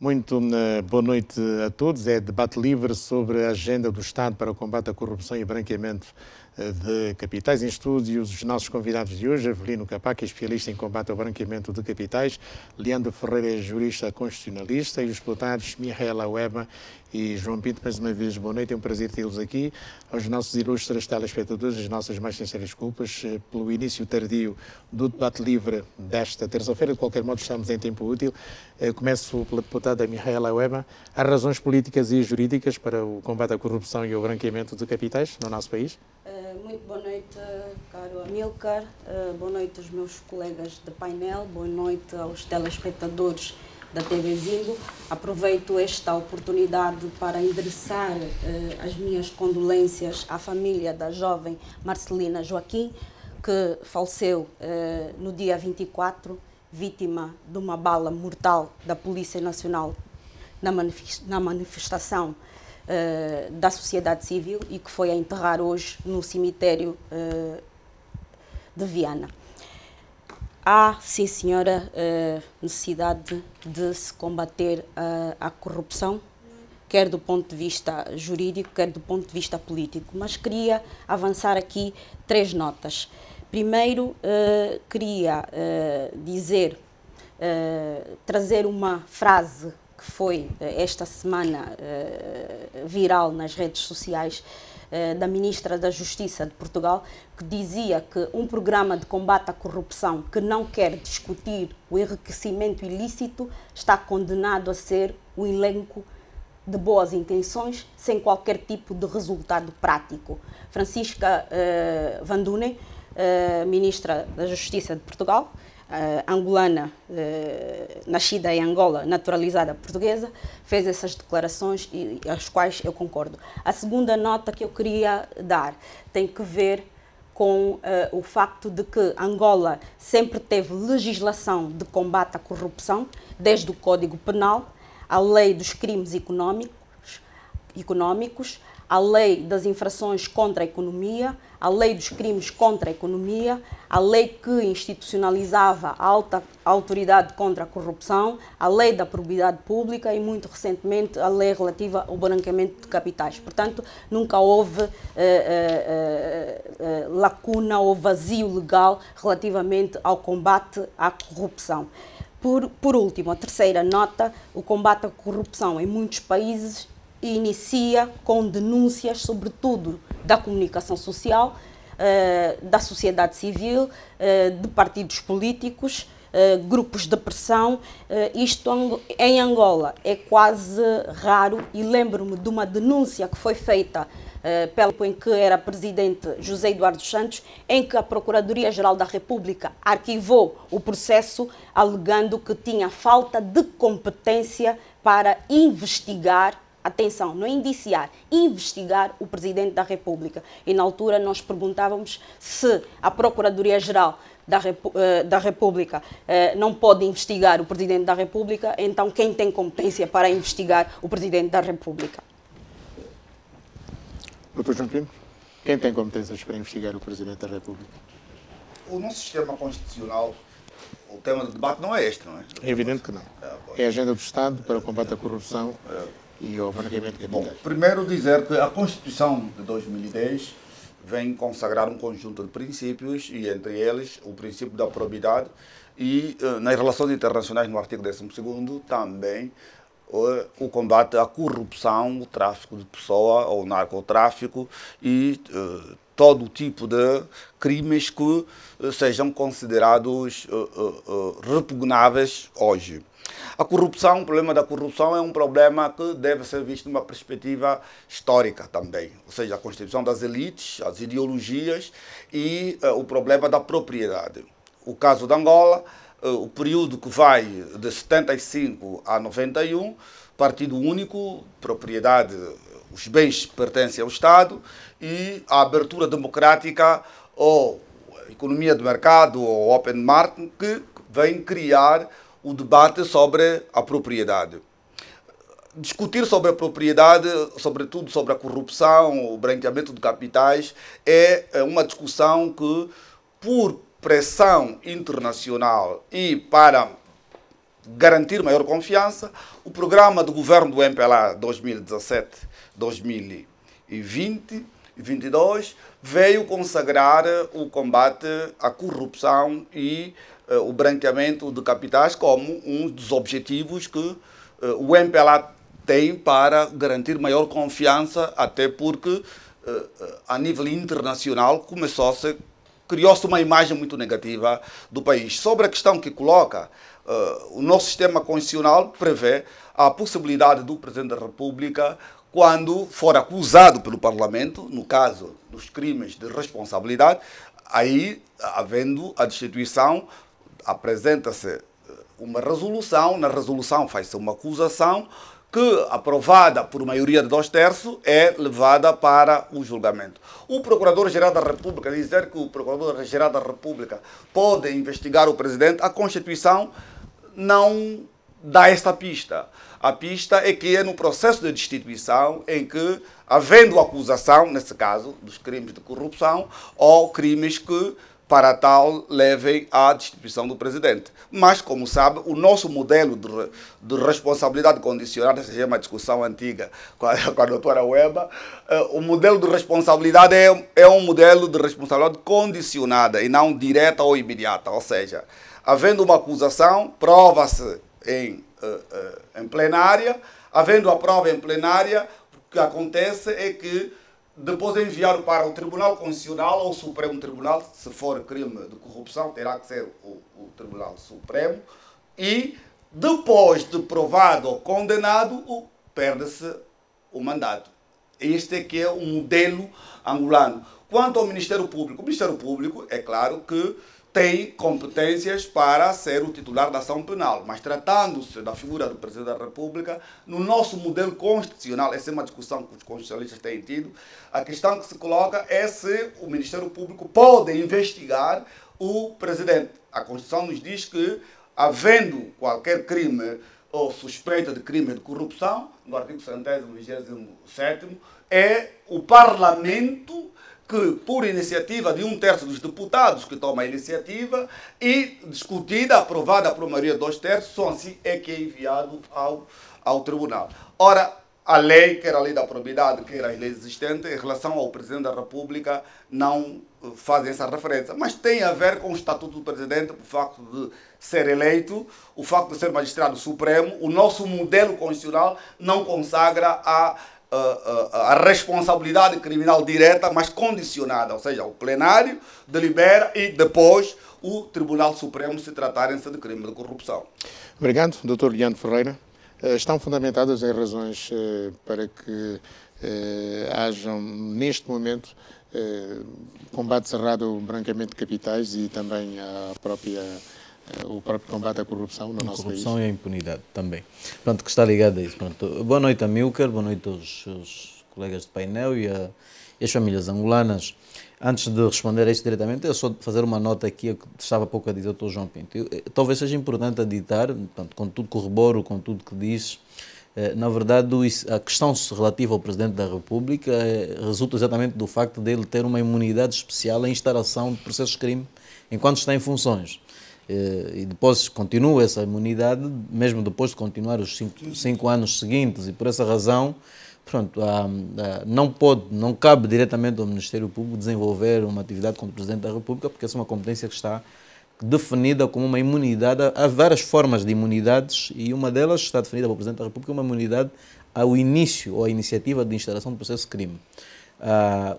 Muito boa noite a todos. É debate livre sobre a agenda do Estado para o combate à corrupção e branqueamento de capitais. Em estúdio, os nossos convidados de hoje: Avelino Capac, especialista em combate ao branqueamento de capitais; Leandro Ferreira, jurista constitucionalista; e os deputados Mihaela Ueba e João Pinto. Mais uma vez, boa noite, é um prazer tê-los aqui. Aos nossos ilustres telespectadores, as nossas mais sinceras desculpas pelo início tardio do debate livre desta terça-feira. De qualquer modo, estamos em tempo útil. Começo pela deputada Mihaela Ueba. Há razões políticas e jurídicas para o combate à corrupção e ao branqueamento de capitais no nosso país? Muito boa noite, caro Amílcar, boa noite aos meus colegas de painel, boa noite aos telespectadores da TV Zimbo. Aproveito esta oportunidade para endereçar as minhas condolências à família da jovem Marcelina Joaquim, que faleceu no dia 24, vítima de uma bala mortal da Polícia Nacional na manifestação da sociedade civil e que foi a enterrar hoje no cemitério de Viana. Há, sim senhora, necessidade de se combater a corrupção, quer do ponto de vista jurídico, quer do ponto de vista político, mas queria avançar aqui 3 notas. Primeiro, queria trazer uma frase que foi esta semana viral nas redes sociais, da Ministra da Justiça de Portugal, que dizia que um programa de combate à corrupção que não quer discutir o enriquecimento ilícito está condenado a ser o elenco de boas intenções sem qualquer tipo de resultado prático. Francisca Van Dunen, Ministra da Justiça de Portugal, angolana, nascida em Angola, naturalizada portuguesa, fez essas declarações e as quais eu concordo. A segunda nota que eu queria dar tem que ver com o facto de que Angola sempre teve legislação de combate à corrupção, desde o Código Penal, a Lei dos Crimes Económicos, a Lei das Infrações contra a Economia, a Lei dos Crimes contra a Economia, a lei que institucionalizava a alta autoridade contra a corrupção, a Lei da Probidade Pública e, muito recentemente, a lei relativa ao branqueamento de capitais. Portanto, nunca houve lacuna ou vazio legal relativamente ao combate à corrupção. Por último, a terceira nota: o combate à corrupção em muitos países inicia com denúncias, sobretudo da comunicação social, da sociedade civil, de partidos políticos, grupos de pressão. Isto em Angola é quase raro, e lembro-me de uma denúncia que foi feita em que era presidente José Eduardo Santos, em que a Procuradoria-Geral da República arquivou o processo alegando que tinha falta de competência para investigar, atenção, não indiciar, investigar o Presidente da República. E na altura nós perguntávamos se a Procuradoria-Geral da República não pode investigar o Presidente da República, então quem tem competência para investigar o Presidente da República? Dr. João Pinto, quem tem competências para investigar o Presidente da República? O nosso sistema constitucional, o tema do debate não é este, não é? É evidente que não. É a agenda do Estado para o combate à corrupção e ao branqueamento de capitais. Bom, primeiro dizer que a Constituição de 2010 vem consagrar um conjunto de princípios, e entre eles o princípio da probidade, e nas relações internacionais, no artigo 12º, também o combate à corrupção, o tráfico de pessoa, ou narcotráfico, e todo tipo de crimes que sejam considerados repugnáveis hoje. A corrupção, o problema da corrupção é um problema que deve ser visto numa perspectiva histórica também, ou seja, a constituição das elites, as ideologias e o problema da propriedade. O caso de Angola, o período que vai de 75 a 91, partido único, propriedade, os bens pertencem ao Estado, e a abertura democrática ou economia de mercado ou open market, que vem criar o debate sobre a propriedade. Discutir sobre a propriedade, sobretudo sobre a corrupção, o branqueamento de capitais, é uma discussão que, por pressão internacional e para garantir maior confiança, o programa do governo do MPLA 2017-2020 e 2022 veio consagrar o combate à corrupção e o branqueamento de capitais como um dos objetivos que o MPLA tem para garantir maior confiança, até porque a nível internacional criou-se uma imagem muito negativa do país. Sobre a questão que coloca, o nosso sistema constitucional prevê a possibilidade do Presidente da República, quando for acusado pelo Parlamento, no caso dos crimes de responsabilidade, aí, havendo a destituição, apresenta-se uma resolução, na resolução faz-se uma acusação que, aprovada por maioria de 2/3, é levada para o julgamento. O Procurador-Geral da República dizer que o Procurador-Geral da República pode investigar o Presidente, a Constituição não dá esta pista. A pista é que é no processo de destituição em que, havendo acusação, nesse caso, dos crimes de corrupção ou crimes que, para tal, levem à destituição do Presidente. Mas, como sabe, o nosso modelo de responsabilidade condicionada, essa é uma discussão antiga com a doutora Weba, o modelo de responsabilidade é um modelo de responsabilidade condicionada e não direta ou imediata. Ou seja, havendo uma acusação, prova-se em plenária, havendo a prova em plenária, o que acontece é que depois de enviar para o Tribunal Constitucional ou o Supremo Tribunal, se for crime de corrupção, terá que ser o Tribunal Supremo, e depois de provado ou condenado, perde-se o mandato. Este é que é o modelo angolano. Quanto ao Ministério Público, o Ministério Público, é claro que tem competências para ser o titular da ação penal, mas tratando-se da figura do Presidente da República, no nosso modelo constitucional, essa é uma discussão que os constitucionalistas têm tido, a questão que se coloca é se o Ministério Público pode investigar o Presidente. A Constituição nos diz que, havendo qualquer crime ou suspeita de crime de corrupção, no artigo 127º, é o Parlamento que, por iniciativa de 1/3 dos deputados que toma a iniciativa e discutida, aprovada por maioria de 2/3, só assim é que é enviado ao tribunal. Ora, a lei, quer a lei da probidade, quer as leis existentes, em relação ao Presidente da República, não fazem essa referência. Mas tem a ver com o Estatuto do Presidente, o facto de ser eleito, o facto de ser magistrado supremo. O nosso modelo constitucional não consagra a responsabilidade criminal direta, mas condicionada, ou seja, o plenário delibera e depois o Tribunal Supremo, se tratarem-se de crime de corrupção. Obrigado, Dr. Leandro Ferreira. Estão fundamentadas em razões para que hajam, neste momento, combate cerrado ao branqueamento de capitais e também o próprio combate à corrupção no nosso país. A corrupção e a impunidade também. Pronto, que está ligado a isso. Pronto. Boa noite, Amilcar, boa noite aos seus colegas de painel e as famílias angolanas. Antes de responder a isso diretamente, eu só fazer uma nota aqui, que estava há pouco a dizer o Dr. João Pinto. Talvez seja importante aditar, portanto, com tudo corroboro, com tudo que diz, na verdade, a questão relativa ao Presidente da República resulta exatamente do facto de ele ter uma imunidade especial em instalação de processos de crime enquanto está em funções. E depois continua essa imunidade, mesmo depois de continuar os cinco anos seguintes, e por essa razão, pronto, não cabe diretamente ao Ministério Público desenvolver uma atividade contra o Presidente da República, porque essa é uma competência que está definida como uma imunidade. Há várias formas de imunidades e uma delas está definida pelo Presidente da República, uma imunidade ao início ou à iniciativa de instalação do processo de crime.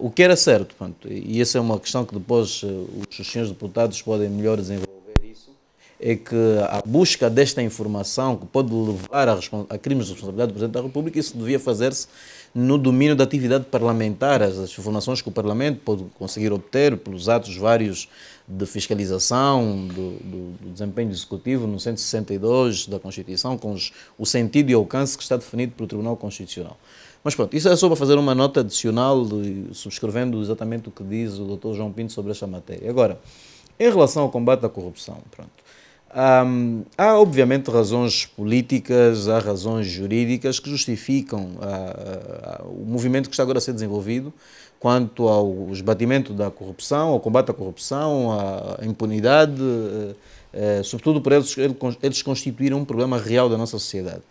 O que era certo, pronto, e essa é uma questão que depois os senhores deputados podem melhor desenvolver, é que a busca desta informação que pode levar a crimes de responsabilidade do Presidente da República, isso devia fazer-se no domínio da atividade parlamentar, as informações que o Parlamento pode conseguir obter pelos atos vários de fiscalização do desempenho executivo no 162 da Constituição, com o sentido e alcance que está definido pelo Tribunal Constitucional. Mas pronto, isso é só para fazer uma nota adicional, subscrevendo exatamente o que diz o Dr. João Pinto sobre esta matéria. Agora, em relação ao combate à corrupção, pronto, há obviamente razões políticas, há razões jurídicas que justificam o movimento que está agora a ser desenvolvido quanto ao esbatimento da corrupção, ao combate à corrupção, à impunidade, sobretudo por eles constituírem um problema real da nossa sociedade.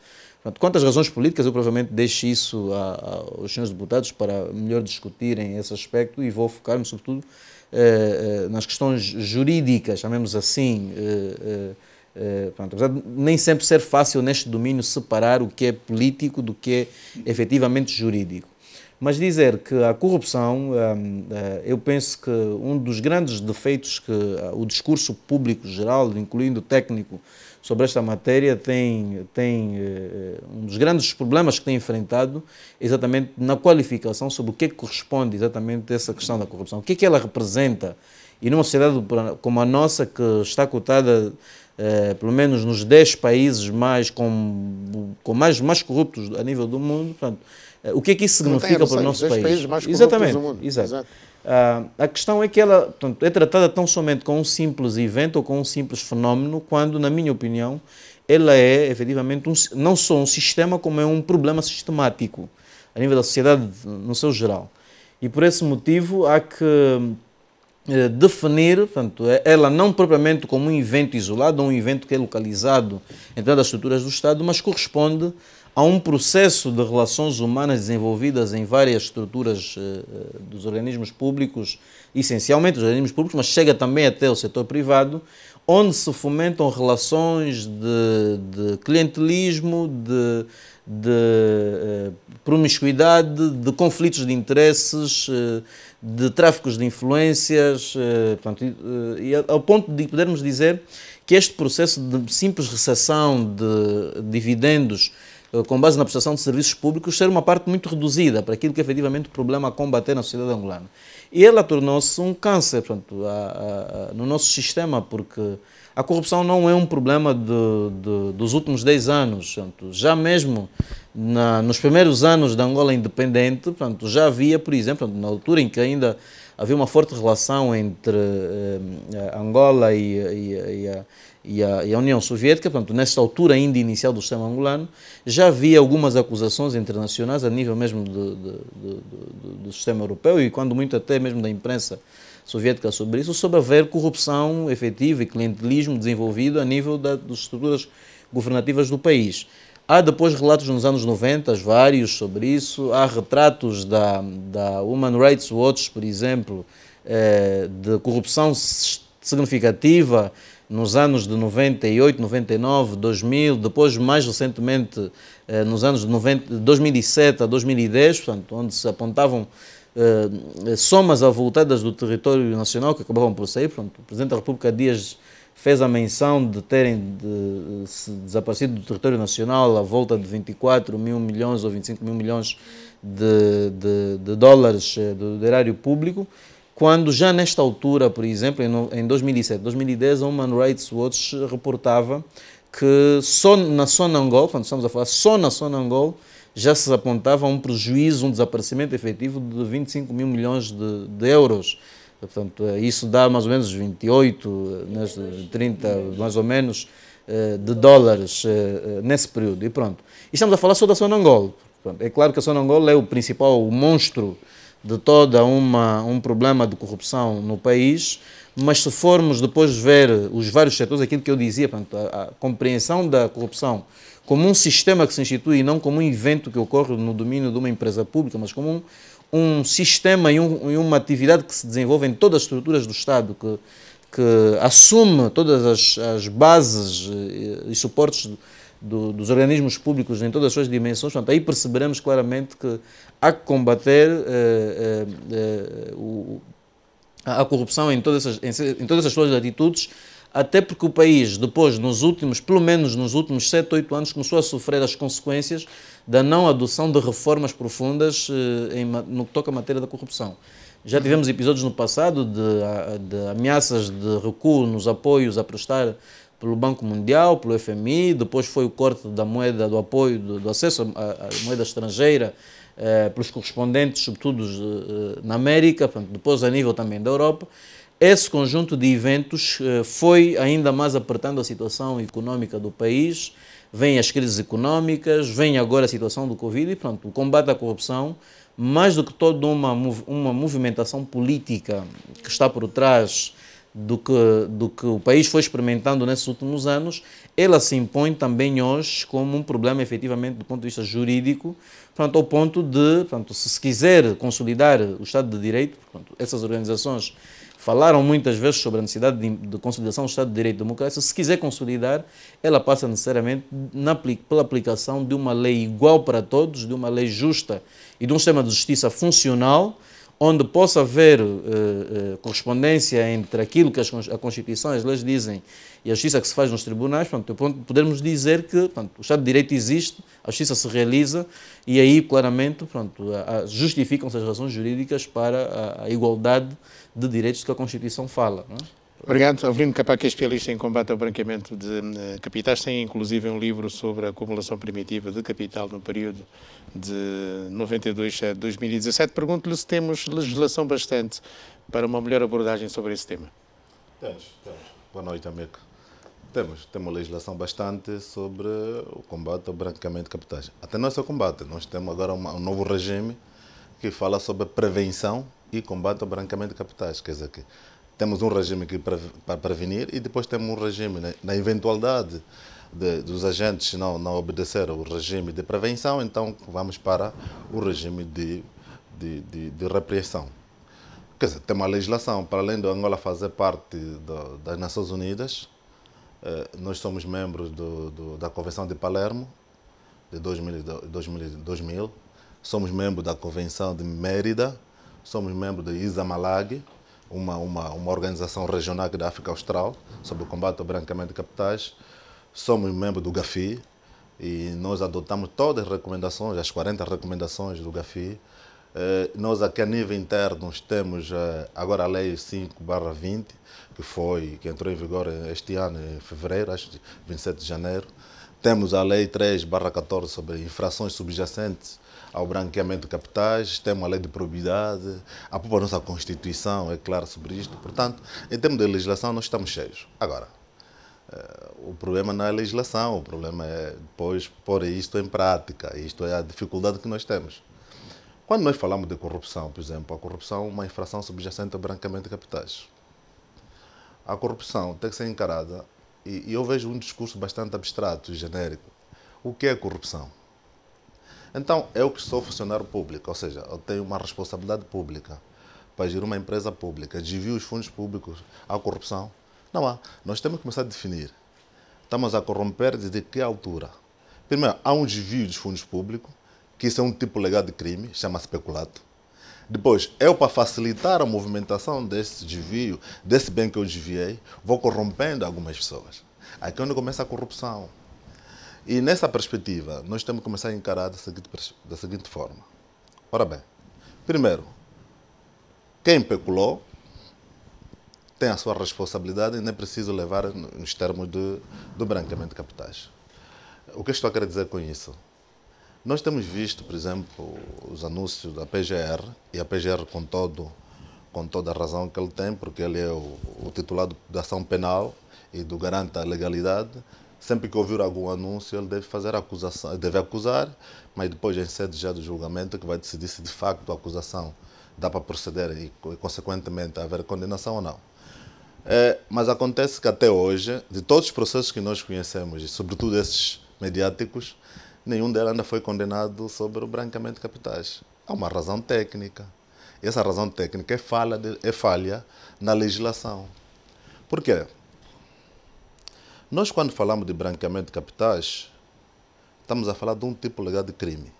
Portanto, quanto às razões políticas, eu provavelmente deixo isso aos senhores deputados para melhor discutirem esse aspecto e vou focar-me sobretudo nas questões jurídicas, chamemos assim. Pronto, apesar de nem sempre ser fácil neste domínio separar o que é político do que é efetivamente jurídico. Mas dizer que a corrupção, eu penso que um dos grandes defeitos que o discurso público geral, incluindo o técnico, sobre esta matéria, tem um dos grandes problemas que tem enfrentado exatamente na qualificação sobre o que corresponde exatamente a essa questão da corrupção. O que é que ela representa? E numa sociedade como a nossa, que está cotada pelo menos nos 10 países mais corruptos a nível do mundo, portanto, o que é que isso significa para o nosso país? Países mais exatamente, do mundo. Exato. A questão é que ela, portanto, é tratada tão somente com um simples evento ou com um simples fenómeno, quando, na minha opinião, ela é efetivamente não só um sistema, como é um problema sistemático a nível da sociedade no seu geral. E por esse motivo há que definir, portanto, ela não propriamente como um evento isolado, ou um evento que é localizado em todas as estruturas do Estado, mas corresponde a um processo de relações humanas desenvolvidas em várias estruturas dos organismos públicos, essencialmente os organismos públicos, mas chega também até o setor privado, onde se fomentam relações de clientelismo, de promiscuidade, de conflitos de interesses, de tráficos de influências, e ao ponto de podermos dizer que este processo de simples recessão de dividendos com base na prestação de serviços públicos ser uma parte muito reduzida para aquilo que é efetivamente o problema a combater na sociedade angolana. E ela tornou-se um câncer, portanto, no nosso sistema, porque a corrupção não é um problema dos últimos 10 anos. Portanto, já mesmo nos primeiros anos da Angola independente, portanto, já havia, por exemplo, na altura em que ainda havia uma forte relação entre Angola e a União Soviética, portanto, nesta altura ainda inicial do sistema angolano, já havia algumas acusações internacionais a nível mesmo do sistema europeu e quando muito até mesmo da imprensa soviética sobre isso, sobre haver corrupção efetiva e clientelismo desenvolvido a nível das estruturas governativas do país. Há depois relatos nos anos 90, vários sobre isso, há retratos da Human Rights Watch, por exemplo, de corrupção significativa nos anos de 98, 99, 2000, depois mais recentemente nos anos de 2007 a 2010, portanto, onde se apontavam somas avultadas do território nacional que acabavam por sair. Portanto, o Presidente da República Dias fez a menção de terem desaparecido do território nacional a volta de 24 mil milhões ou 25 mil milhões de dólares do erário público, quando já nesta altura, por exemplo, em 2007, 2010, a Human Rights Watch reportava que só na Sonangol, quando estamos a falar só na Sonangol, já se apontava um prejuízo, um desaparecimento efetivo de 25 mil milhões de euros. Portanto, isso dá mais ou menos 28, 30 mais ou menos de dólares nesse período. E pronto. E estamos a falar só da Sonangol. É claro que a Sonangol é o principal monstro de todo um problema de corrupção no país, mas se formos depois ver os vários setores, aquilo que eu dizia, portanto, a compreensão da corrupção como um sistema que se institui e não como um evento que ocorre no domínio de uma empresa pública, mas como um sistema e uma atividade que se desenvolve em todas as estruturas do Estado, que assume todas as bases e suportes dos organismos públicos em todas as suas dimensões. Portanto, aí perceberemos claramente que há que combater a corrupção em todas as suas latitudes, até porque o país, depois, pelo menos nos últimos 7, 8 anos, começou a sofrer as consequências da não adoção de reformas profundas no que toca à matéria da corrupção. Já tivemos episódios no passado de ameaças de recuo nos apoios a prestar pelo Banco Mundial, pelo FMI, depois foi o corte da moeda, do apoio, do acesso à moeda estrangeira, pelos correspondentes, sobretudo na América, portanto, depois a nível também da Europa. Esse conjunto de eventos foi ainda mais apertando a situação económica do país, vêm as crises económicas, vem agora a situação do Covid e pronto, o combate à corrupção, mais do que toda uma movimentação política que está por trás do que o país foi experimentando nesses últimos anos, ela se impõe também hoje como um problema, efetivamente, do ponto de vista jurídico, portanto, ao ponto de, portanto, se quiser consolidar o Estado de Direito, portanto, essas organizações falaram muitas vezes sobre a necessidade de consolidação do Estado de Direito e democracia. Se quiser consolidar, ela passa necessariamente pela aplicação de uma lei igual para todos, de uma lei justa e de um sistema de justiça funcional, onde possa haver correspondência entre aquilo que a Constituição e as leis dizem e a justiça que se faz nos tribunais. Portanto, podemos dizer que, portanto, o Estado de Direito existe, a justiça se realiza e aí, claramente, portanto, justificam-se as razões jurídicas para a igualdade de direitos que a Constituição fala. Não é? Obrigado. Avelino Capac, especialista em combate ao branqueamento de capitais, tem inclusive um livro sobre a acumulação primitiva de capital no período de 92 a 2017. Pergunto-lhe se temos legislação bastante para uma melhor abordagem sobre esse tema. Temos. Boa noite, amigo. Temos legislação bastante sobre o combate ao branqueamento de capitais. Até não é só combate, nós temos agora um novo regime que fala sobre prevenção e combate ao branqueamento de capitais. Quer dizer que temos um regime para prevenir e depois temos um regime, na eventualidade dos agentes não obedecer ao regime de prevenção, então vamos para o regime de repressão. Quer dizer, tem uma legislação, para além de Angola fazer parte das Nações Unidas, nós somos membros da Convenção de Palermo, de 2000, somos membros da Convenção de Mérida, somos membros da ISA-Malag, uma organização regional da África Austral sobre o combate ao branqueamento de capitais. Somos membros do GAFI e nós adotamos todas as recomendações, as 40 recomendações do GAFI. Nós aqui a nível interno temos agora a Lei 5/20, que entrou em vigor este ano, em fevereiro, acho que 27 de janeiro. Temos a Lei 3/14 sobre infrações subjacentes ao branqueamento de capitais, temos a lei de probidade, a própria nossa Constituição é clara sobre isto. Portanto, em termos de legislação, nós estamos cheios. Agora, o problema não é a legislação, o problema é depois pôr isto em prática. Isto é a dificuldade que nós temos. Quando nós falamos de corrupção, por exemplo, a corrupção é uma infração subjacente ao branqueamento de capitais. A corrupção tem que ser encarada, e eu vejo um discurso bastante abstrato e genérico. O que é corrupção? Então, eu que sou funcionário público, ou seja, eu tenho uma responsabilidade pública para gerir uma empresa pública, desvio os fundos públicos à corrupção. Não há. Nós temos que começar a definir. Estamos a corromper desde que altura? Primeiro, há um desvio dos fundos públicos, que isso é um tipo legal de crime, chama-se peculato. Depois, eu para facilitar a movimentação desse desvio, desse bem que eu desviei, vou corrompendo algumas pessoas. Aí é onde começa a corrupção. E nessa perspectiva, nós temos que começar a encarar da seguinte forma. Ora bem, primeiro, quem peculou tem a sua responsabilidade e não é preciso levar nos termos do branqueamento de capitais. O que estou a querer dizer com isso? Nós temos visto, por exemplo, os anúncios da PGR, e a PGR com toda a razão que ele tem, porque ele é o titular da ação penal e do garante da legalidade. Sempre que ouvir algum anúncio, ele deve fazer a acusação, deve acusar, mas depois, em sede já do julgamento, que vai decidir se de facto a acusação dá para proceder e, consequentemente, haver condenação ou não. Mas acontece que até hoje, de todos os processos que nós conhecemos, e sobretudo esses mediáticos, nenhum deles ainda foi condenado sobre o branqueamento de capitais. Há uma razão técnica. E essa razão técnica é falha na legislação. Por quê? Nós, quando falamos de branqueamento de capitais, estamos a falar de um tipo legal de crime,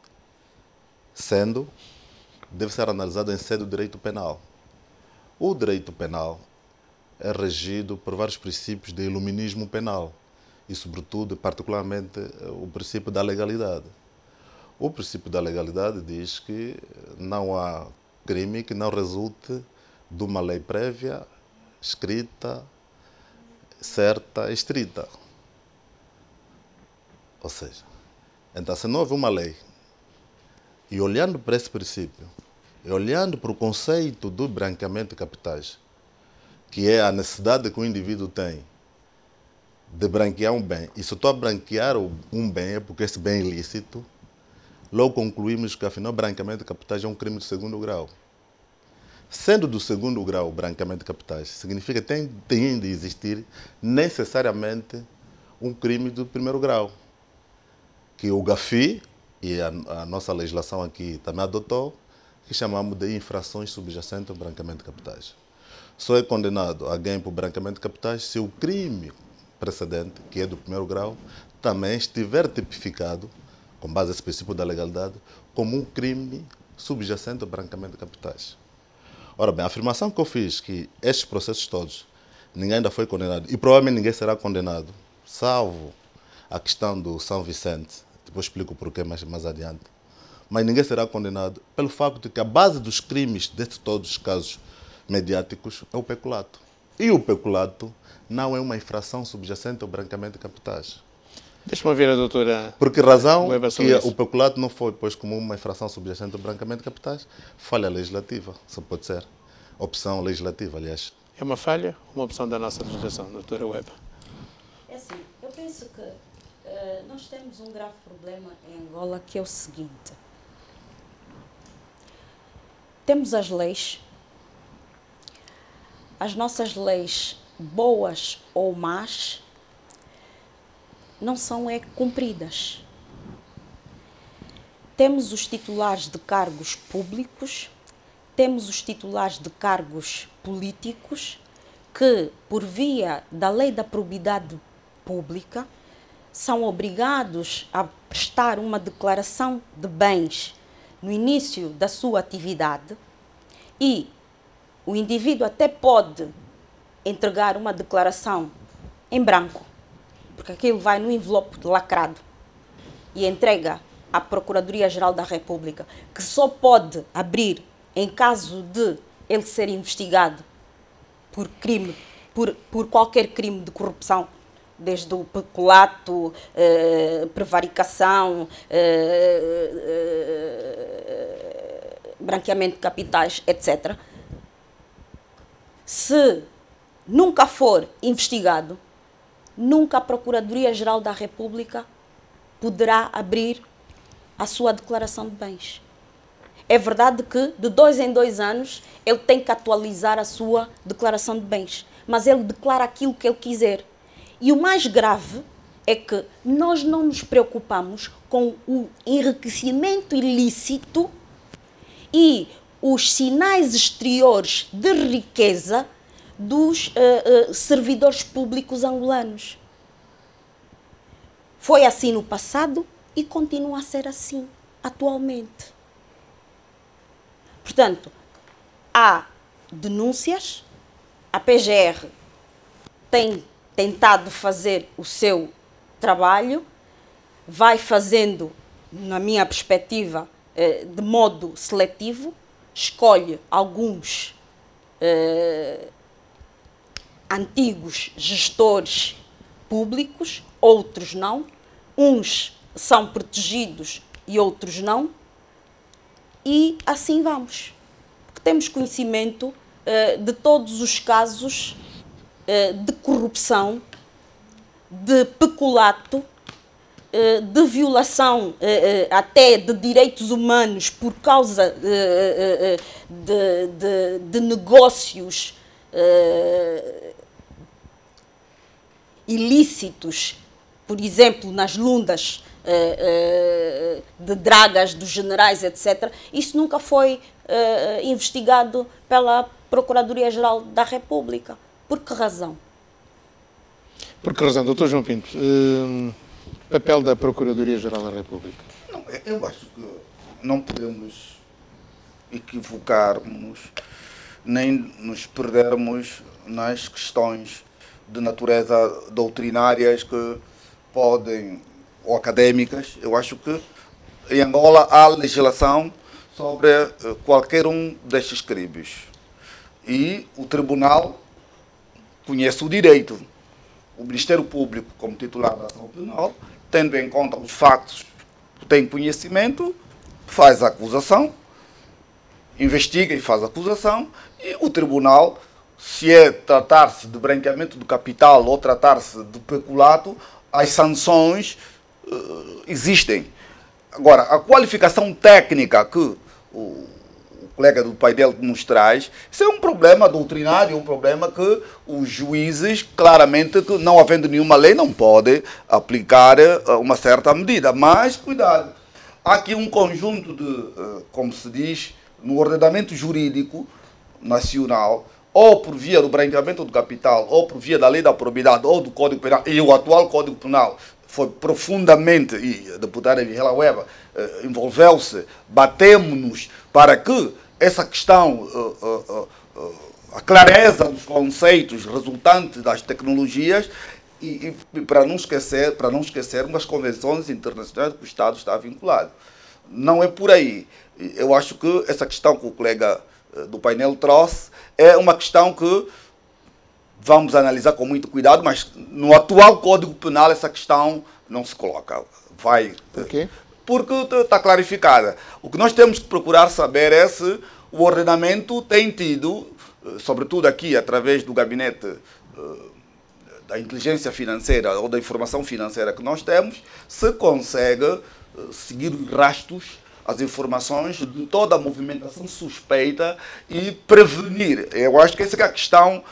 sendo deve ser analisado em sede do direito penal. O direito penal é regido por vários princípios de iluminismo penal e, sobretudo, particularmente, o princípio da legalidade. O princípio da legalidade diz que não há crime que não resulte de uma lei prévia, escrita, certa, estrita. Ou seja, então, se não houve uma lei, e olhando para esse princípio, e olhando para o conceito do branqueamento de capitais, que é a necessidade que o indivíduo tem de branquear um bem, e se eu estou a branquear um bem é porque esse bem é ilícito, logo concluímos que, afinal, branqueamento de capitais é um crime de segundo grau. Sendo do segundo grau branqueamento de capitais, significa que tem de existir necessariamente um crime do primeiro grau, que o GAFI e a nossa legislação aqui também adotou, que chamamos de infrações subjacentes ao branqueamento de capitais. Só é condenado alguém por branqueamento de capitais se o crime precedente, que é do primeiro grau, também estiver tipificado, com base nesse princípio da legalidade, como um crime subjacente ao branqueamento de capitais. Ora bem, a afirmação que eu fiz, que estes processos todos, ninguém ainda foi condenado, e provavelmente ninguém será condenado, salvo a questão do São Vicente, depois explico o porquê mais adiante, mas ninguém será condenado pelo facto de que a base dos crimes de todos os casos mediáticos é o peculato. E o peculato não é uma infração subjacente ao branqueamento de capitais. Deixa-me ouvir a doutora. Por que razão que o peculato não foi posto como uma infração subjacente ao branqueamento de capitais? Falha legislativa, só pode ser. Opção legislativa, aliás. É uma falha ou uma opção da nossa legislação, doutora Webb? É assim, eu penso que nós temos um grave problema em Angola, que é o seguinte. Temos as leis. As nossas leis, boas ou más, não são cumpridas. Temos os titulares de cargos públicos, temos os titulares de cargos políticos que, por via da lei da probidade pública, são obrigados a prestar uma declaração de bens no início da sua atividade e o indivíduo até pode entregar uma declaração em branco, porque aquilo vai no envelope lacrado e entrega à Procuradoria-Geral da República, que só pode abrir em caso de ele ser investigado por crime, por qualquer crime de corrupção, desde o peculato, prevaricação, branqueamento de capitais, etc. Se nunca for investigado, nunca a Procuradoria-Geral da República poderá abrir a sua declaração de bens. É verdade que, de 2 em 2 anos, ele tem que atualizar a sua declaração de bens, mas ele declara aquilo que ele quiser. E o mais grave é que nós não nos preocupamos com o enriquecimento ilícito e os sinais exteriores de riqueza dos servidores públicos angolanos. Foi assim no passado e continua a ser assim atualmente. Portanto, há denúncias, a PGR tem tentado fazer o seu trabalho, vai fazendo, na minha perspectiva, de modo seletivo, escolhe alguns antigos gestores públicos, outros não, uns são protegidos e outros não, e assim vamos. Porque temos conhecimento de todos os casos de corrupção, de peculato, de violação até de direitos humanos por causa de negócios ilícitos, por exemplo, nas lundas de dragas dos generais, etc. Isso nunca foi investigado pela Procuradoria-Geral da República. Por que razão? Por que razão, Dr. João Pinto? Papel da Procuradoria-Geral da República. Não, eu acho que não podemos equivocar-nos nem nos perdermos nas questões de natureza doutrinárias que podem, ou académicas. Eu acho que em Angola há legislação sobre qualquer um destes crimes. E o Tribunal conhece o direito. O Ministério Público, como titular da ação penal, tendo em conta os fatos, tem conhecimento, faz a acusação, investiga e faz a acusação, e o Tribunal, se é tratar-se de branqueamento do capital ou tratar-se de peculato, as sanções existem. Agora, a qualificação técnica que o colega do painel nos traz, isso é um problema doutrinário, um problema que os juízes, claramente, que não havendo nenhuma lei, não podem aplicar uma certa medida. Mas, cuidado, há aqui um conjunto de, como se diz, no ordenamento jurídico nacional, ou por via do branqueamento do capital, ou por via da lei da probidade, ou do Código Penal, e o atual Código Penal foi profundamente, e a deputada Mihaela Weber envolveu-se, batemos-nos para que essa questão, a clareza dos conceitos resultantes das tecnologias, e para não esquecermos as convenções internacionais que o Estado está vinculado. Não é por aí. Eu acho que essa questão que o colega do painel trouxe é uma questão que vamos analisar com muito cuidado, mas no atual Código Penal essa questão não se coloca. Por quê? Porque está clarificada. O que nós temos que procurar saber é se o ordenamento tem tido, sobretudo aqui através do gabinete da inteligência financeira ou da informação financeira que nós temos, se consegue seguir os rastros, as informações de toda a movimentação suspeita e prevenir. Eu acho que essa é a questão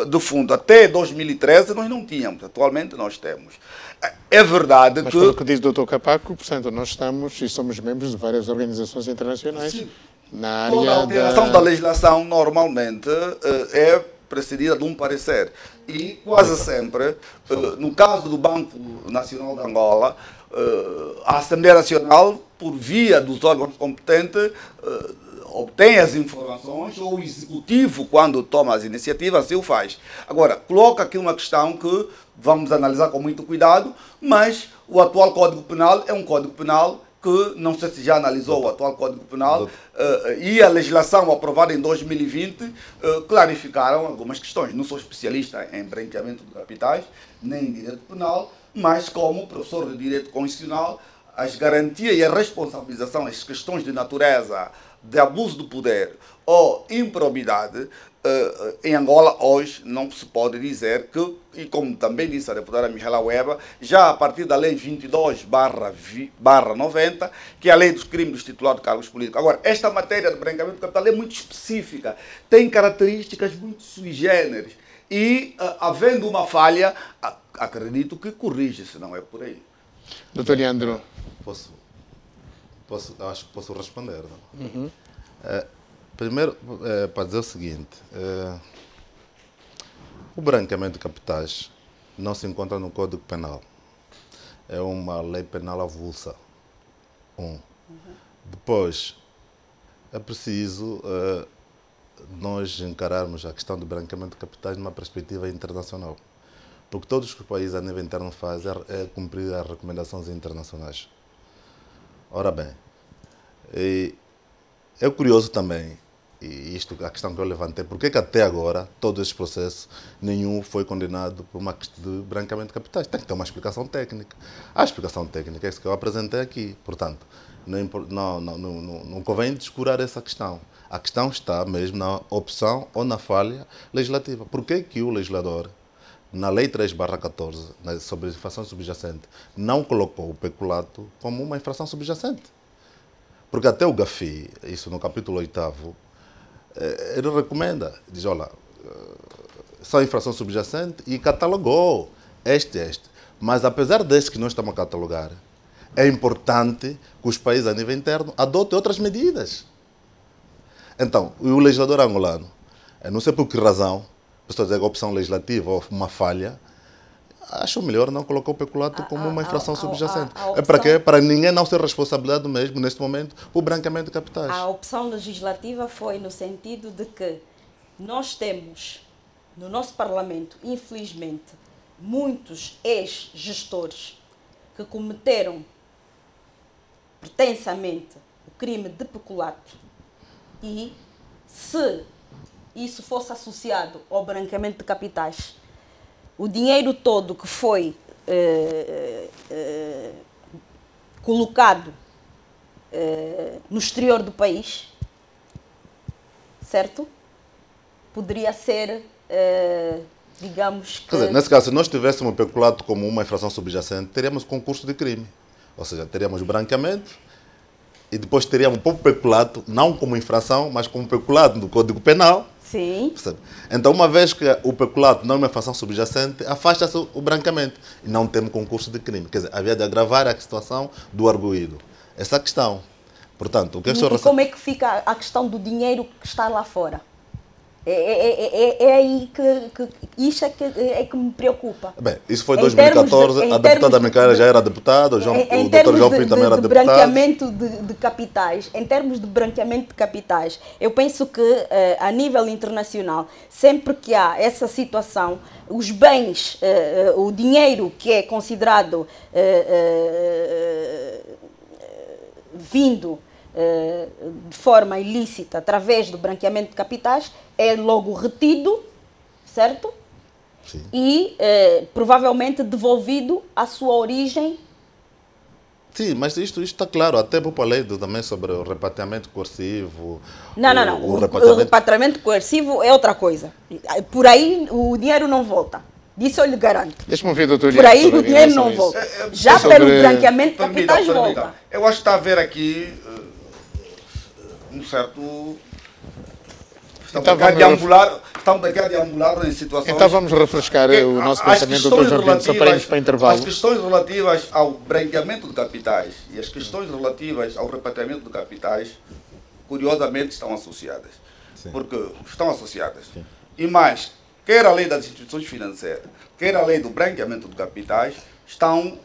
de fundo. Até 2013 nós não tínhamos, atualmente nós temos. É verdade Mas que... pelo que diz o Dr. Capaco, portanto, nós estamos e somos membros de várias organizações internacionais. Sim. Na área Toda a alteração da legislação normalmente é precedida de um parecer. E quase sempre, no caso do Banco Nacional de Angola, a Assembleia Nacional, por via dos órgãos competentes, obtém as informações, ou o Executivo, quando toma as iniciativas, assim o faz. Agora, coloca aqui uma questão que vamos analisar com muito cuidado, mas o atual Código Penal é um Código Penal que, não sei se já analisou o atual Código Penal, e a legislação aprovada em 2020 clarificaram algumas questões. Não sou especialista em branqueamento de capitais, nem em direito penal, mas como professor de direito constitucional, as garantias e a responsabilização, as questões de natureza de abuso do poder ou improbidade, em Angola hoje não se pode dizer que, e como também disse a deputada Mihaela Weber, já a partir da lei 22/90, que é a lei dos crimes dos titulares de cargos políticos. Agora, esta matéria de branqueamento de capital é muito específica, tem características muito sui generis e, havendo uma falha, acredito que corrige-se, não é por aí. Dr. Leandro. Acho que posso responder. Não? Primeiro, para dizer o seguinte, o branqueamento de capitais não se encontra no Código Penal. É uma lei penal avulsa. Depois, é preciso nós encararmos a questão do branqueamento de capitais numa perspectiva internacional. Porque todos os países a nível interno fazem é cumprir as recomendações internacionais. Ora bem, é curioso também, e isto a questão que eu levantei, porque que até agora, todos esses processos, nenhum foi condenado por uma questão de branqueamento de capitais. Tem que ter uma explicação técnica. A explicação técnica é isso que eu apresentei aqui. Portanto, não convém descurar essa questão. A questão está mesmo na opção ou na falha legislativa. Por que o legislador, na Lei 3/14, sobre infração subjacente, não colocou o peculato como uma infração subjacente? Porque até o GAFI, isso no capítulo 8º, ele recomenda, diz, olha, são infração subjacente e catalogou este. Mas apesar desse que nós estamos a catalogar, é importante que os países a nível interno adotem outras medidas. Então, o legislador angolano, não sei por que razão, estou a dizer opção legislativa ou uma falha, acho melhor não colocar o peculato como uma infração subjacente. É para quê? Para ninguém não ser responsabilizado mesmo, neste momento, por branqueamento de capitais. A opção legislativa foi no sentido de que nós temos, no nosso Parlamento, infelizmente, muitos ex-gestores que cometeram pretensamente o crime de peculato e, se isso fosse associado ao branqueamento de capitais, o dinheiro todo que foi colocado no exterior do país, certo? Poderia ser, digamos que... Quer dizer, nesse caso, se nós tivéssemos peculato como uma infração subjacente, teríamos concurso de crime. Ou seja, teríamos branqueamento e depois teríamos o próprio peculato, não como infração, mas como peculato do Código Penal. Sim. Percebe? Então, uma vez que o peculato não é uma infração subjacente, afasta-se o branqueamento e não temos concurso de crime. Quer dizer, havia de agravar a situação do arguido. Essa é a questão. Portanto, o que é que o senhor... E como é que fica a questão do dinheiro que está lá fora? É aí que isso é que me preocupa. Bem, isso foi em 2014, a deputada Micaela já era deputada, o doutor João Pinto também era deputado. Branqueamento de capitais, em termos de branqueamento de capitais, eu penso que a nível internacional, sempre que há essa situação, os bens, o dinheiro que é considerado vindo de forma ilícita através do branqueamento de capitais é logo retido, certo? Sim. E provavelmente devolvido à sua origem. Sim, mas isto está claro, até por lei também sobre o repatriamento coercivo. Não. O repatriamento coercivo é outra coisa. Por aí o dinheiro não volta. Disso eu lhe garanto. Deixa-me ouvir, doutor. Por aí o dinheiro não volta. Já pelo branqueamento de capitais volta. Eu acho que está a haver aqui um certo... Estamos aqui a deambular em situações... Então vamos refrescar o nosso pensamento, doutor João Pinto, só para irmos para intervalo. As questões relativas ao branqueamento de capitais e as questões relativas ao repatriamento de capitais, curiosamente, estão associadas. Sim. Porque estão associadas. Sim. E mais, quer a lei das instituições financeiras, quer a lei do branqueamento de capitais, estão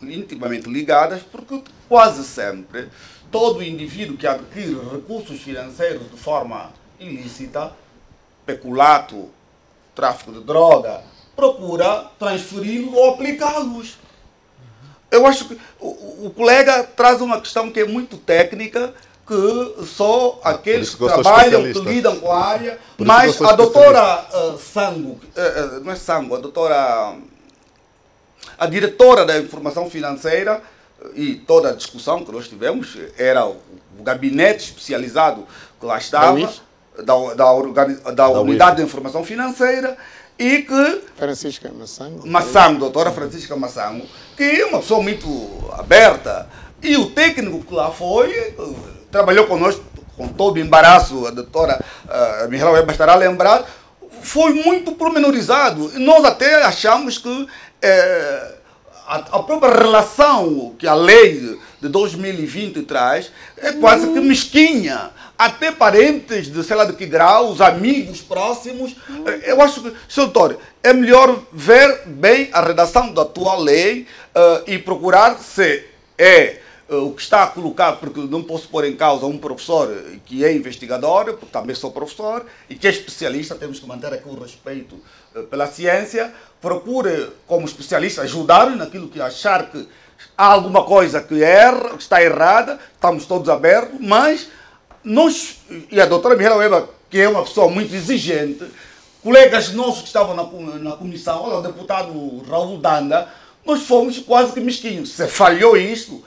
intimamente ligadas, porque quase sempre todo indivíduo que adquire recursos financeiros de forma ilícita, peculato, tráfico de droga, procura transferi-los ou aplicá-los. Eu acho que o colega traz uma questão que é muito técnica, que só aqueles que trabalham, que lidam com a área, mas a doutora Sango, não é Sango, a diretora da informação financeira, e toda a discussão que nós tivemos era o gabinete especializado que lá estava, da Unidade de Informação Financeira, e que... Francisca Massango. Doutora Francisca Massango, que é uma pessoa muito aberta, e o técnico que lá foi, trabalhou conosco com todo o embaraço, a doutora Mihaela Weber estará a lembrar, foi muito pormenorizado. E nós até achamos que a própria relação que a lei de 2020 traz é quase que mesquinha. Até parentes de sei lá de que grau, os amigos próximos. Eu acho que, Sr. Doutor, é melhor ver bem a redação da atual lei e procurar se o que está a colocar, porque não posso pôr em causa um professor que é investigador, porque também sou professor, e que é especialista, temos que manter aqui o respeito pela ciência. Procure, como especialista, ajudar naquilo que achar que há alguma coisa que está errada, estamos todos abertos, mas nós, e a doutora Mihaela Weber, que é uma pessoa muito exigente, colegas nossos que estavam na comissão, olha, o deputado Raul Danda, nós fomos quase que mesquinhos. Se falhou isto,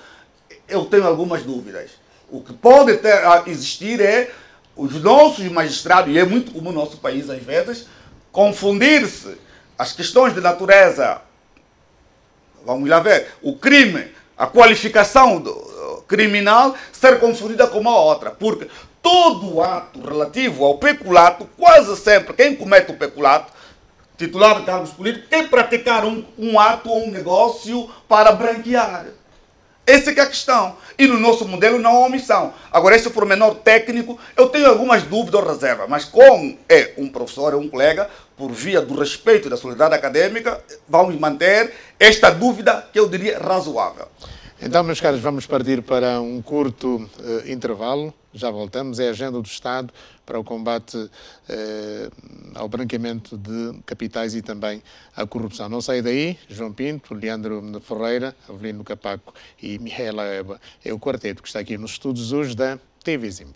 eu tenho algumas dúvidas. O que pode existir é os nossos magistrados, e é muito comum no nosso país às vezes, confundir-se as questões de natureza, vamos lá ver, o crime, a qualificação criminal ser confundida com uma outra, porque todo ato relativo ao peculato, quase sempre quem comete o peculato, titular de cargos políticos, quer praticar um ato ou um negócio para branquear. Essa é que é a questão. E no nosso modelo não há omissão. Agora, esse pormenor técnico, eu tenho algumas dúvidas ou reservas, mas como é um professor, é um colega, por via do respeito e da solidariedade acadêmica, vamos manter esta dúvida que eu diria razoável. Então, meus caros, vamos partir para um curto intervalo. Já voltamos. É a agenda do Estado para o combate ao branqueamento de capitais e também à corrupção. Não sai daí. João Pinto, Leandro Ferreira, Avelino Capaco e Mihaela Weber. É o quarteto que está aqui nos estúdios hoje da TV Zimbo.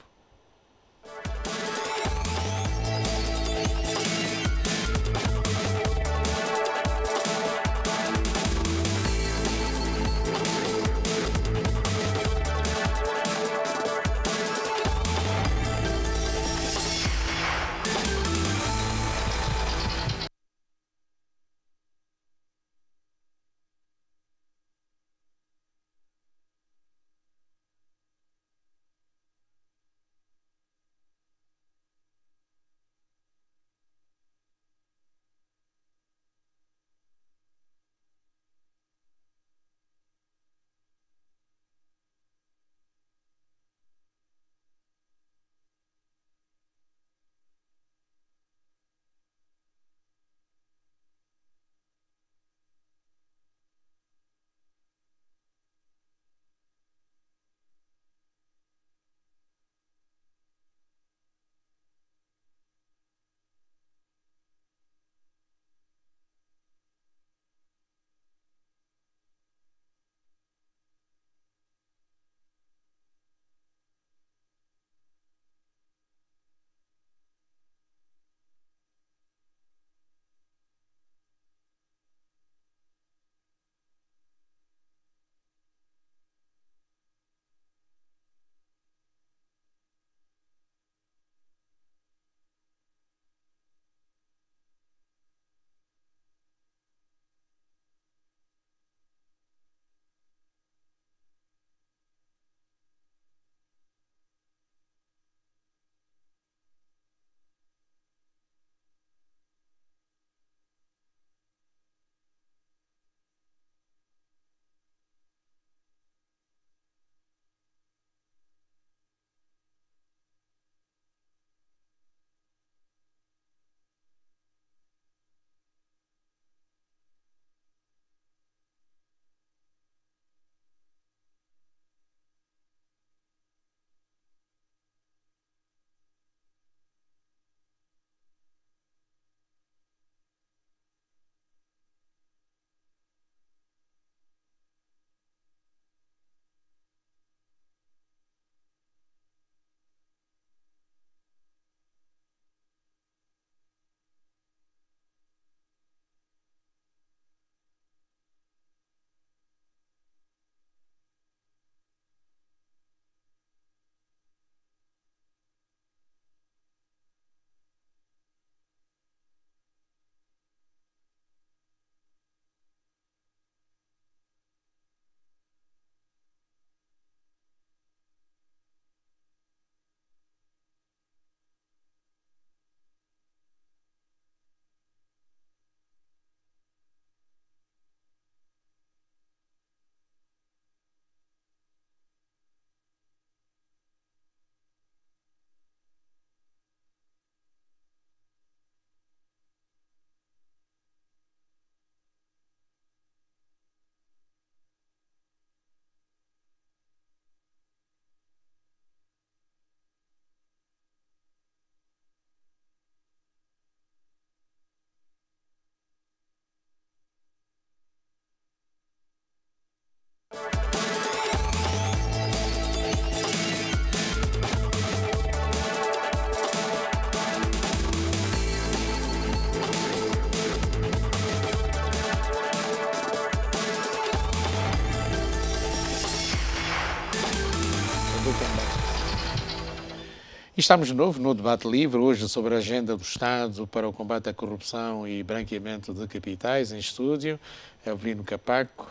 E estamos de novo no debate livre, hoje sobre a agenda do Estado para o combate à corrupção e branqueamento de capitais, em estúdio, Avelino Capaco,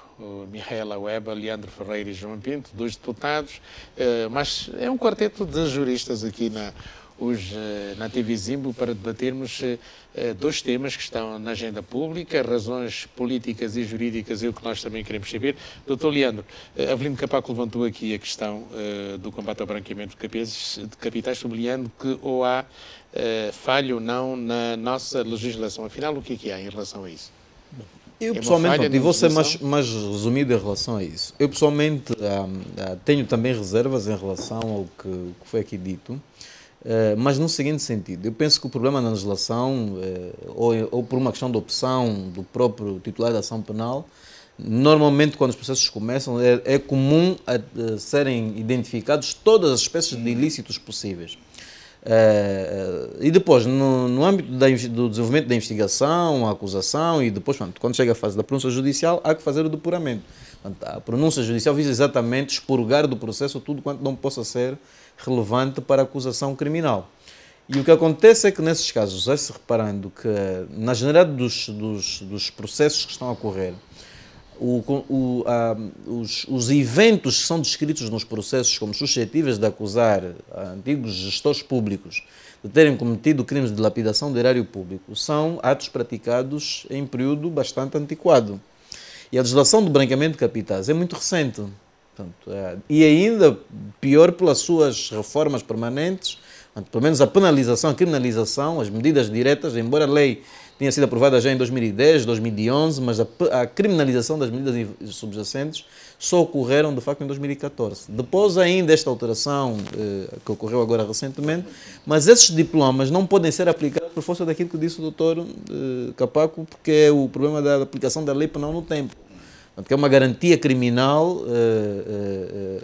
Micaela Weber, Leandro Ferreira e João Pinto, 2 deputados, mas é um quarteto de juristas aqui hoje na TV Zimbo para debatermos 2 temas que estão na agenda pública, razões políticas e jurídicas, e o que nós também queremos saber. Dr. Leandro, Avelino Capaco levantou aqui a questão do combate ao branqueamento de capitais, sublinhando que ou há falha ou não na nossa legislação. Afinal, o que há em relação a isso? Eu pessoalmente, e vou ser mais resumido em relação a isso. Eu pessoalmente tenho também reservas em relação ao que foi aqui dito. Mas no seguinte sentido, eu penso que o problema na legislação, ou por uma questão de opção do próprio titular da ação penal, normalmente quando os processos começam, é comum serem identificados todas as espécies de ilícitos possíveis. E depois, no âmbito do desenvolvimento da investigação, a acusação, e depois, quando chega a fase da pronúncia judicial, há que fazer o depuramento. A pronúncia judicial visa exatamente expurgar do processo tudo quanto não possa ser relevante para a acusação criminal. E o que acontece é que, nesses casos, vai-se reparando que, na generalidade dos processos que estão a ocorrer, os eventos que são descritos nos processos como suscetíveis de acusar antigos gestores públicos de terem cometido crimes de dilapidação do erário público são atos praticados em período bastante antiquado. E a legislação do branqueamento de capitais é muito recente. E ainda pior pelas suas reformas permanentes, pelo menos a penalização, a criminalização, as medidas diretas, embora a lei tenha sido aprovada já em 2010, 2011, mas a criminalização das medidas subjacentes só ocorreram de facto em 2014. Depois ainda esta alteração que ocorreu agora recentemente, mas esses diplomas não podem ser aplicados por força daquilo que disse o Dr. Capaco, porque é o problema da aplicação da lei penal no tempo. Que é uma garantia criminal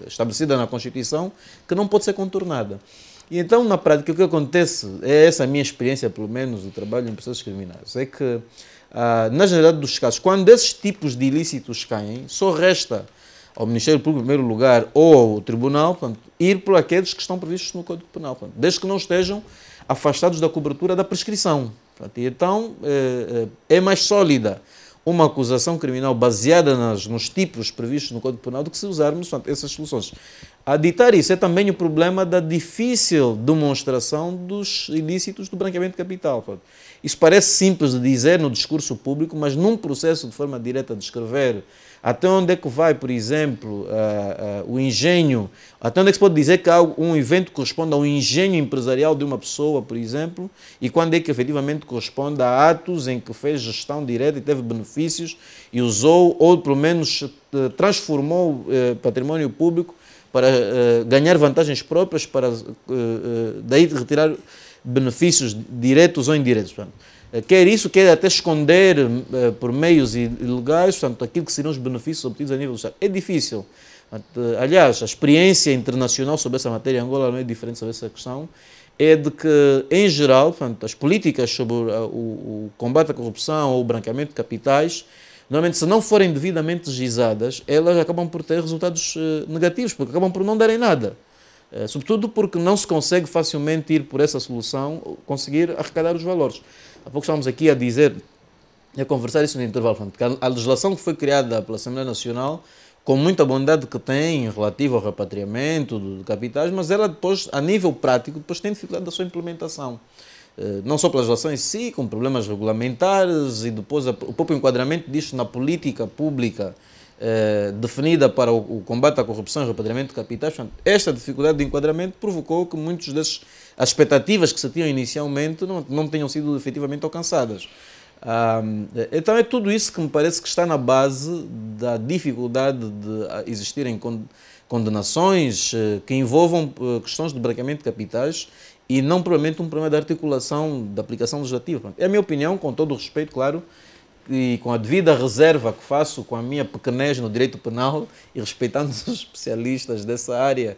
estabelecida na Constituição que não pode ser contornada. E então, na prática, o que acontece, é essa a minha experiência, pelo menos, do trabalho em processos criminais, é que, na generalidade dos casos, quando esses tipos de ilícitos caem, só resta ao Ministério Público, em primeiro lugar, ou ao Tribunal, portanto, ir por aqueles que estão previstos no Código Penal, portanto, desde que não estejam afastados da cobertura da prescrição. Portanto, e então, é mais sólida uma acusação criminal baseada nos tipos previstos no Código Penal do que se usarmos, portanto, essas soluções. A ditar isso é também o problema da difícil demonstração dos ilícitos do branqueamento de capital. Portanto, isso parece simples de dizer no discurso público, mas num processo de forma direta de descrever até onde é que vai, por exemplo, o engenho, até onde é que se pode dizer que um evento corresponde a um engenho empresarial de uma pessoa, por exemplo, e quando é que efetivamente corresponde a atos em que fez gestão direta e teve benefícios e usou, ou pelo menos transformou património público para ganhar vantagens próprias, para daí retirar benefícios diretos ou indiretos. Portanto, quer isso, quer até esconder por meios ilegais, portanto, aquilo que seriam os benefícios obtidos a nível do Estado. É difícil. Aliás, a experiência internacional sobre essa matéria em Angola não é diferente sobre essa questão, é de que, em geral, portanto, as políticas sobre o combate à corrupção ou o branqueamento de capitais, normalmente, se não forem devidamente legisladas, elas acabam por ter resultados negativos, porque acabam por não darem nada. Sobretudo porque não se consegue facilmente ir por essa solução, conseguir arrecadar os valores. Há pouco estávamos aqui a conversar isso no intervalo, porque a legislação que foi criada pela Assembleia Nacional, com muita bondade que tem relativa ao repatriamento de capitais, mas ela depois, a nível prático, depois tem dificuldade da sua implementação. Não só pela legislação em si, com problemas regulamentares e depois o próprio enquadramento disto na política pública definida para o combate à corrupção e repatriamento de capitais. Portanto, esta dificuldade de enquadramento provocou que muitos as expectativas que se tinham inicialmente não tenham sido efetivamente alcançadas. Então é tudo isso que me parece que está na base da dificuldade de existirem condenações que envolvam questões de branqueamento de capitais e não propriamente um problema de articulação da aplicação legislativa. É a minha opinião, com todo o respeito, claro, e com a devida reserva que faço com a minha pequenez no direito penal e respeitando os especialistas dessa área,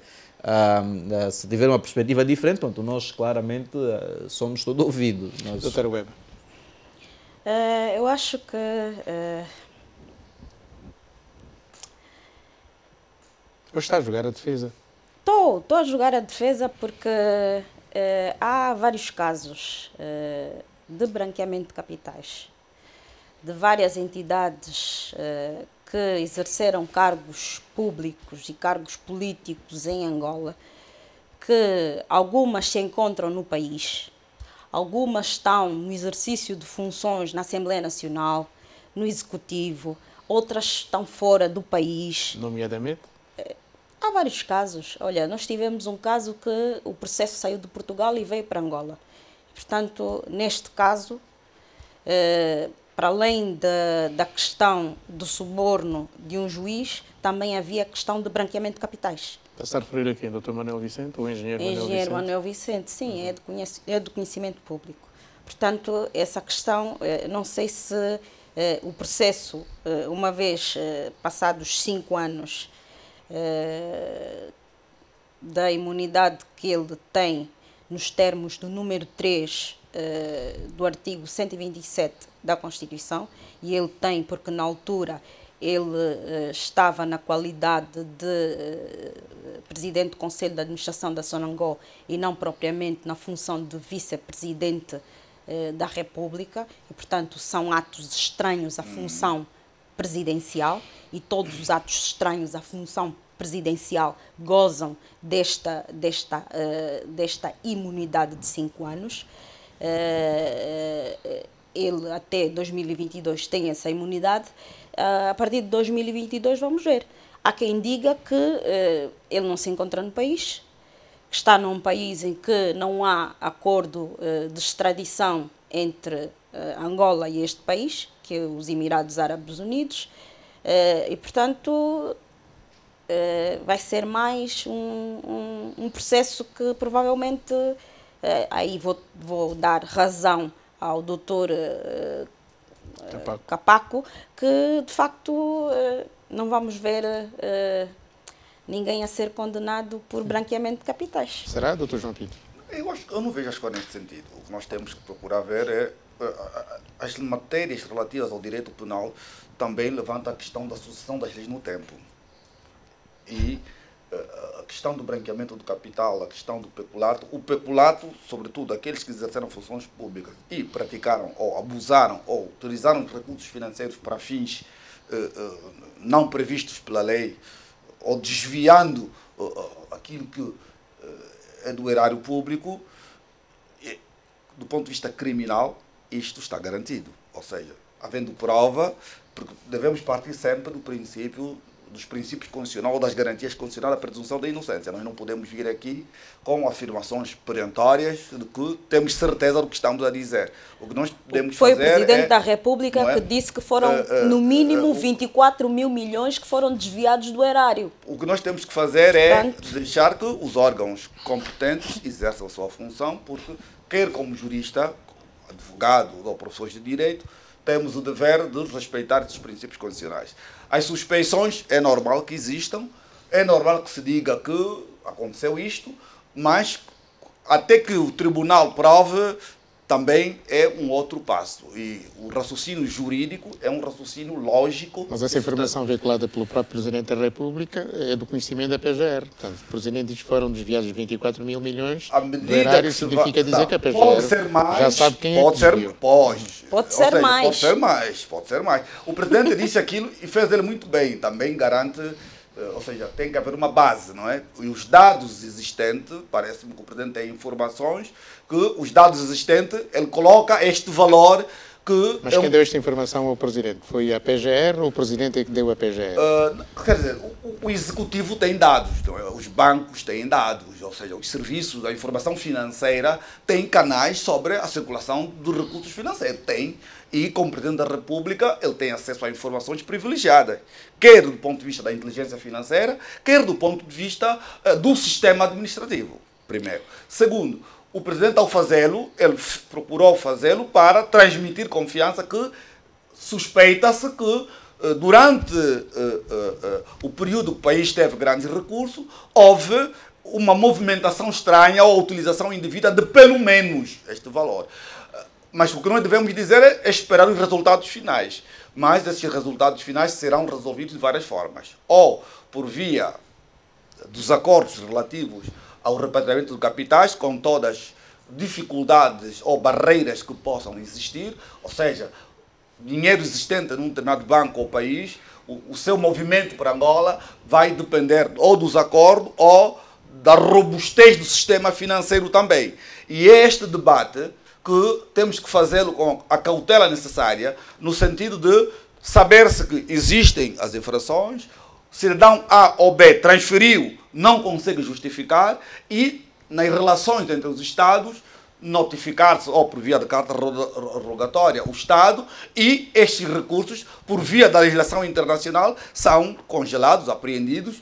se tiver uma perspectiva diferente, pronto, nós claramente somos todo ouvido. Dr. Weber. Eu acho que Ou está a jogar a defesa? estou a jogar a defesa porque há vários casos de branqueamento de capitais, de várias entidades que exerceram cargos públicos e cargos políticos em Angola, que algumas se encontram no país, algumas estão no exercício de funções na Assembleia Nacional, no Executivo, outras estão fora do país. Nomeadamente? Há vários casos. Olha, nós tivemos um caso que o processo saiu de Portugal e veio para Angola. Portanto, neste caso, para além da questão do suborno de um juiz, também havia a questão de branqueamento de capitais. Está a referir a quem? Dr. Manuel Vicente ou engenheiro Manuel Vicente? Engenheiro Manuel Vicente, sim, é do conhecimento público. Portanto, essa questão, não sei se o processo, uma vez passados 5 anos da imunidade que ele tem nos termos do número 3 do artigo 127 da Constituição, e ele tem porque na altura ele estava na qualidade de presidente do Conselho de Administração da Sonangol e não propriamente na função de vice-presidente da República, e portanto são atos estranhos à função presidencial, e todos os atos estranhos à função presidencial gozam desta imunidade de 5 anos. Ele até 2022 tem essa imunidade. A partir de 2022 vamos ver. Há quem diga que ele não se encontra no país, que está num país em que não há acordo de extradição entre Angola e este país, que é os Emirados Árabes Unidos, e portanto vai ser mais um processo que provavelmente, aí vou dar razão ao doutor Capaco, que de facto não vamos ver ninguém a ser condenado por branqueamento de capitais. Será, doutor João Pinto? Eu não vejo as coisas nesse sentido. O que nós temos que procurar ver é as matérias relativas ao direito penal também levantam a questão da sucessão das leis no tempo. E a questão do branqueamento do capital, a questão do peculato, o peculato, sobretudo aqueles que exerceram funções públicas e praticaram ou abusaram ou utilizaram os recursos financeiros para fins não previstos pela lei, ou desviando aquilo que é do erário público, do ponto de vista criminal, isto está garantido. Ou seja, havendo prova, porque devemos partir sempre do princípio, dos princípios constitucionais ou das garantias constitucionais da presunção da inocência. Nós não podemos vir aqui com afirmações perentórias de que temos certeza do que estamos a dizer. O que nós podemos fazer Foi o Presidente da República que disse que foram, no mínimo, 24 mil milhões que foram desviados do erário. O que nós temos que fazer é deixar que os órgãos competentes exerçam a sua função, porque, quer como jurista, advogado ou professores de direito, temos o dever de respeitar esses princípios constitucionais. As suspeições é normal que existam, é normal que se diga que aconteceu isto, mas até que o tribunal prove, também é um outro passo. E o raciocínio jurídico é um raciocínio lógico. Mas essa informação veiculada pelo próprio Presidente da República é do conhecimento da PGR. Portanto, o Presidente diz que foram desviados 24 mil milhões do erário, significa dizer que a PGR pode ser mais, já sabe quem pode é que ser, pode ser mais. Pode ser mais, pode ser mais. O Presidente disse aquilo e fez ele muito bem. Também garante, ou seja, tem que haver uma base, não é? E os dados existentes, parece-me que o Presidente tem informações, que os dados existentes, ele coloca este valor que... Mas quem deu esta informação ao Presidente? Foi a PGR ou o Presidente é que deu a PGR? Quer dizer, o Executivo tem dados, não é? Os bancos têm dados, ou seja, os serviços, a informação financeira tem canais sobre a circulação dos recursos financeiros. Tem. E, como Presidente da República, ele tem acesso a informações privilegiadas, quer do ponto de vista da inteligência financeira, quer do ponto de vista do sistema administrativo, primeiro. Segundo, o Presidente, ao fazê-lo, ele procurou fazê-lo para transmitir confiança que suspeita-se que, durante o período que o país teve grandes recursos, houve uma movimentação estranha ou a utilização indevida de, pelo menos, este valor. Mas o que nós devemos dizer é esperar os resultados finais. Mas esses resultados finais serão resolvidos de várias formas. Ou por via dos acordos relativos ao repatriamento de capitais, com todas as dificuldades ou barreiras que possam existir, ou seja, dinheiro existente num determinado banco ou país, o seu movimento para Angola vai depender ou dos acordos ou da robustez do sistema financeiro também. E é este debate que temos que fazê-lo com a cautela necessária, no sentido de saber-se que existem as infrações, cidadão A ou B transferiu, não consegue justificar, e nas relações entre os Estados, notificar-se, ou por via de carta rogatória, o Estado, e estes recursos, por via da legislação internacional, são congelados, apreendidos,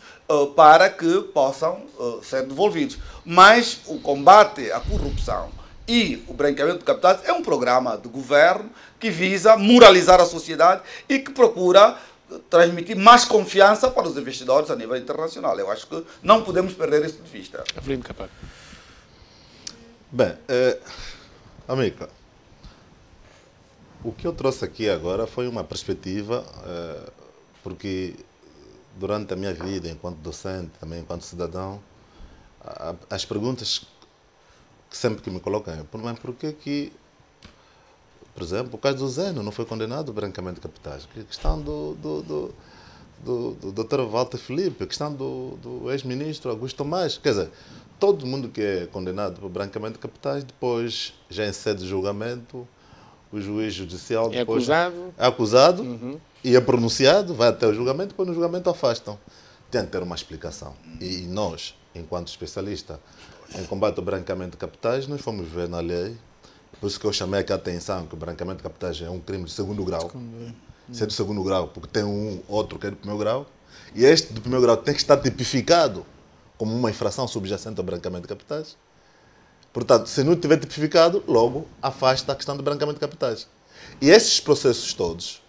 para que possam ser devolvidos. Mas o combate à corrupção e o branqueamento de capitais é um programa de governo que visa moralizar a sociedade e que procura transmitir mais confiança para os investidores a nível internacional. Eu acho que não podemos perder isso de vista. Avelino Capaco. Bem, amiga, o que eu trouxe aqui agora foi uma perspectiva, porque durante a minha vida, enquanto docente, também enquanto cidadão, as perguntas que sempre que me colocam é, por que, por exemplo, o caso do Zeno não foi condenado branqueamento de capitais? A questão do Dr. Walter Filipe, a questão do ex-ministro Augusto Tomás, quer dizer, todo mundo que é condenado por branqueamento de capitais, depois, já em sede de julgamento, o juiz judicial depois é acusado e é pronunciado, vai até o julgamento, depois no julgamento afastam. Tem que ter uma explicação. E nós, enquanto especialistas em combate ao branqueamento de capitais, nós fomos ver na lei, por isso que eu chamei aqui a atenção que o branqueamento de capitais é um crime de segundo grau. Se é de segundo grau, porque tem outro que é de primeiro grau, e este de primeiro grau tem que estar tipificado como uma infração subjacente ao branqueamento de capitais. Portanto, se não tiver tipificado, logo afasta a questão do branqueamento de capitais. E esses processos todos,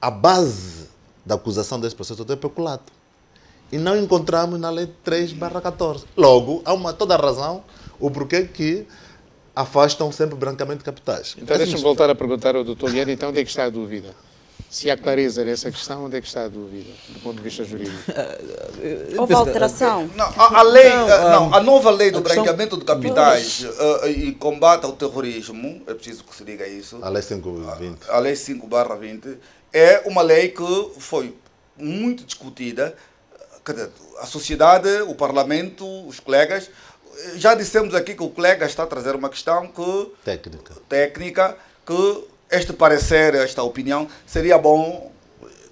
a base da acusação desse processo todo é peculato. E não encontramos na Lei 3/14. Logo, há toda a razão o porquê que afastam sempre o branqueamento de capitais. Então deixa-me voltar a perguntar ao Dr. Liane, então onde é que está a dúvida? Se há clareza nessa questão, onde é que está a dúvida, do ponto de vista jurídico? Houve alteração? Não, a nova lei do branqueamento de capitais e combate ao terrorismo, é preciso que se diga isso. A Lei 5/20. A Lei 5/20 é uma lei que foi muito discutida. A sociedade, o Parlamento, os colegas, já dissemos aqui que o colega está a trazer uma questão técnica que este parecer, esta opinião, seria bom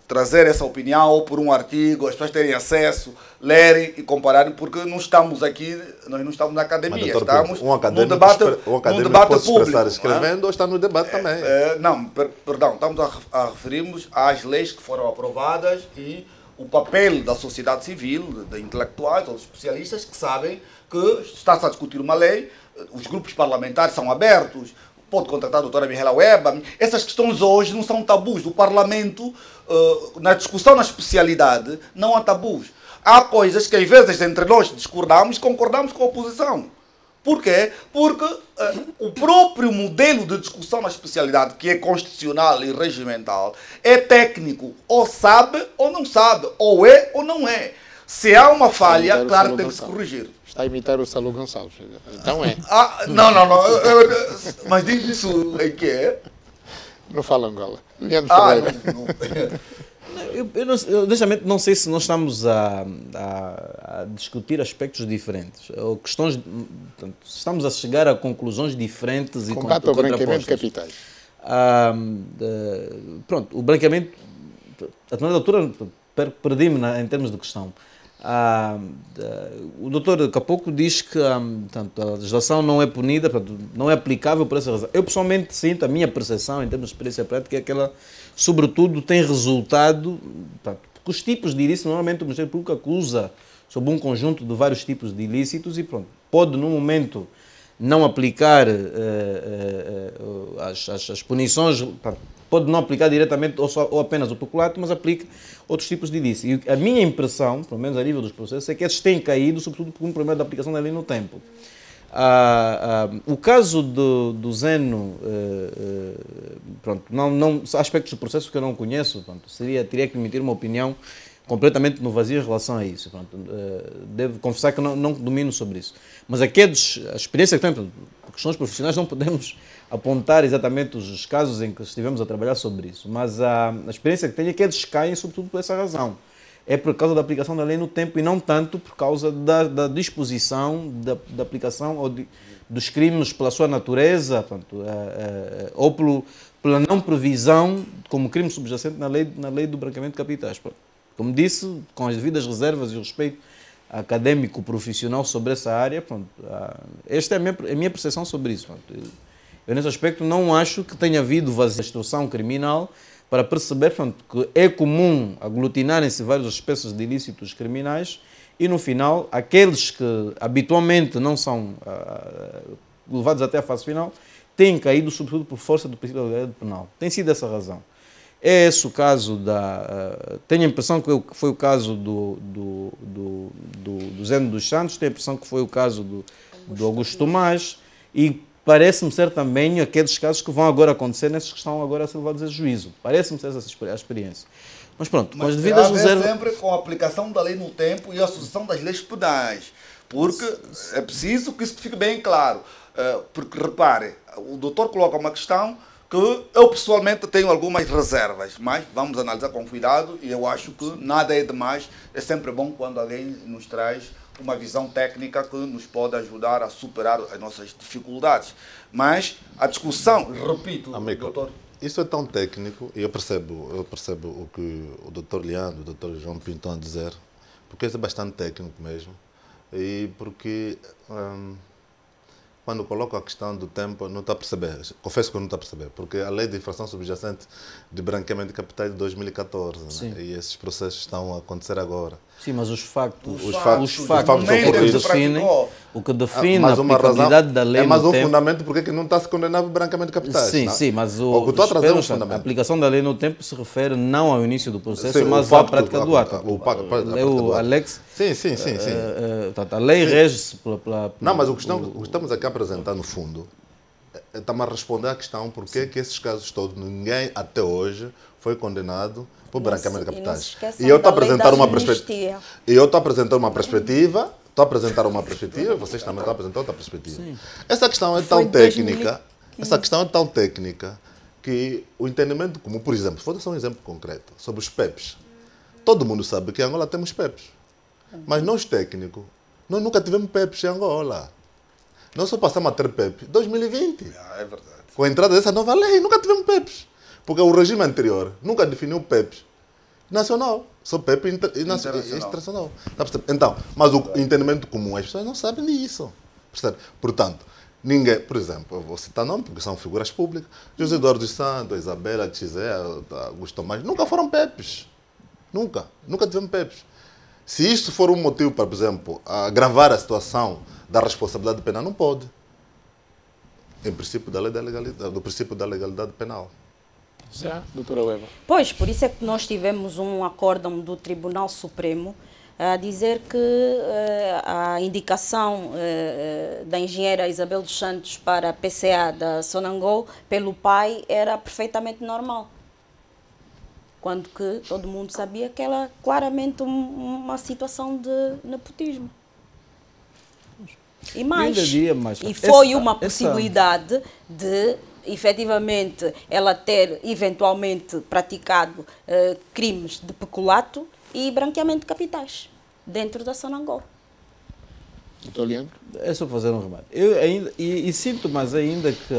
trazer essa opinião ou por um artigo, as pessoas terem acesso, lerem e compararem, porque não estamos aqui, nós não estamos na academia, mas, estamos no debate público. Expressar escrevendo ou está no debate também? Perdão, estamos a referirmos às leis que foram aprovadas e o papel da sociedade civil, de intelectuais ou de especialistas que sabem que está-se a discutir uma lei, os grupos parlamentares são abertos, pode contratar a doutora Mihaela Weba. Essas questões hoje não são tabus. O Parlamento, na discussão na especialidade, não há tabus. Há coisas que às vezes entre nós discordamos e concordamos com a oposição. Por quê? Porque o próprio modelo de discussão na especialidade, que é constitucional e regimental, é técnico. Ou sabe ou não sabe. Ou é ou não é. Se há uma falha, claro que tem que se corrigir. Está a imitar o Salô Gonçalves. Então é. Não. Mas diz isso em que é? Não fala Angola. Leandro Ferreira. Eu honestamente não sei se nós estamos a discutir aspectos diferentes. Ou questões, estamos a chegar a conclusões diferentes e combate ao branqueamento de capitais. Pronto, o branqueamento, a determinada altura, perdi-me em termos de questão. O doutor Capoco diz que portanto, a legislação não é punida, portanto, não é aplicável por essa razão. Eu pessoalmente sinto, a minha percepção em termos de experiência prática é que ela, sobretudo, tem resultado, portanto, porque os tipos de ilícitos, normalmente o Ministério Público acusa sobre um conjunto de vários tipos de ilícitos e pronto, pode no momento não aplicar as punições, portanto, pode não aplicar diretamente ou apenas o peculato, mas aplica outros tipos de ilícitos. E a minha impressão, pelo menos a nível dos processos, é que esses têm caído, sobretudo por um problema da aplicação da lei no tempo. O caso do Zeno, pronto, há aspectos do processo que eu não conheço, pronto, teria que emitir uma opinião completamente no vazio em relação a isso. Pronto, devo confessar que não domino sobre isso. Mas aqueles, a experiência que tenho, por questões profissionais, não podemos apontar exatamente os casos em que estivemos a trabalhar sobre isso. Mas a experiência que tenho é que eles caem sobretudo por essa razão. É por causa da aplicação da lei no tempo e não tanto por causa da disposição da aplicação ou dos crimes pela sua natureza, pronto, ou pela não previsão como crime subjacente na lei do branqueamento de capitais. Pronto. Como disse, com as devidas reservas e o respeito académico profissional sobre essa área, pronto, esta é a minha percepção sobre isso. Pronto. Eu, nesse aspecto, não acho que tenha havido vazio de instrução criminal para perceber, pronto, que é comum aglutinarem-se várias espécies de ilícitos criminais e, no final, aqueles que habitualmente não são levados até a fase final têm caído, sobretudo, por força do princípio da legalidade penal. Tem sido essa a razão. É esse o caso tenho a impressão que foi o caso do Zeno dos Santos, tenho a impressão que foi o caso do Augusto Tomás e parece-me ser também aqueles casos que vão agora acontecer nesses que estão agora a ser levados a juízo. Parece-me ser essa a experiência. Mas pronto, com as devidas reservas... sempre com a aplicação da lei no tempo e a sucessão das leis penais. Porque é preciso que isso fique bem claro. Porque, repare, o doutor coloca uma questão que eu pessoalmente tenho algumas reservas, mas vamos analisar com cuidado e eu acho que nada é demais. É sempre bom quando alguém nos traz uma visão técnica que nos pode ajudar a superar as nossas dificuldades. Mas a discussão, repito, amigo, doutor... Isso é tão técnico, e eu percebo o que o doutor Leandro, o doutor João Pinto estão a dizer, porque isso é bastante técnico mesmo, e porque... quando coloco a questão do tempo, não está a perceber. Confesso que eu não estou a perceber, porque a lei de infração subjacente de branqueamento de capitais de 2014, né? E esses processos estão a acontecer agora. Sim, mas os factos o que define a aplicabilidade da lei é mais no um tempo... fundamento porque que não está a se condenar por branqueamento de capitais. Sim, não? sim, mas a aplicação da lei no tempo se refere não ao início do processo, mas à prática do ato. O Alex... Sim. A lei rege-se pela... Não, mas o que estamos aqui a apresentar, no fundo, estamos a responder à questão porque que esses casos todos, ninguém até hoje foi condenado por branqueamento de capitais. E eu estou a apresentar uma perspectiva. E eu estou a apresentar uma perspectiva, vocês também estão a apresentar outra perspectiva. Sim. Essa questão é tão técnica, que o entendimento comum, por exemplo, vou dar um exemplo concreto, sobre os PEPs. Todo mundo sabe que em Angola temos PEPs. Mas nós técnicos, nós nunca tivemos PEPs em Angola. Nós só passamos a ter PEP em 2020. É verdade. Com a entrada dessa nova lei, nunca tivemos PEPs. Porque o regime anterior nunca definiu PEPs nacional, só PEP internacional. Então, mas o entendimento comum, as pessoas não sabem disso. Percebe? Portanto, ninguém, por exemplo, eu vou citar nome porque são figuras públicas, José Eduardo dos Santos, Isabela, Xé, Augusto Tomás, nunca foram PEPs. Nunca tivemos PEPs. Se isso for um motivo para, por exemplo, agravar a situação da responsabilidade penal, não pode. Em princípio da lei da legalidade, do princípio da legalidade penal. Já, doutora Ueva. Pois, por isso é que nós tivemos um acórdão do Tribunal Supremo a dizer que a indicação da engenheira Isabel dos Santos para a PCA da Sonangol pelo pai era perfeitamente normal. Quando que todo mundo sabia que era claramente uma situação de nepotismo. E mais, foi uma possibilidade de, efetivamente, ela ter eventualmente praticado crimes de peculato e branqueamento de capitais dentro da Sonangol. Doutor Leandro? É só fazer um remate. Eu ainda, e sinto mais ainda que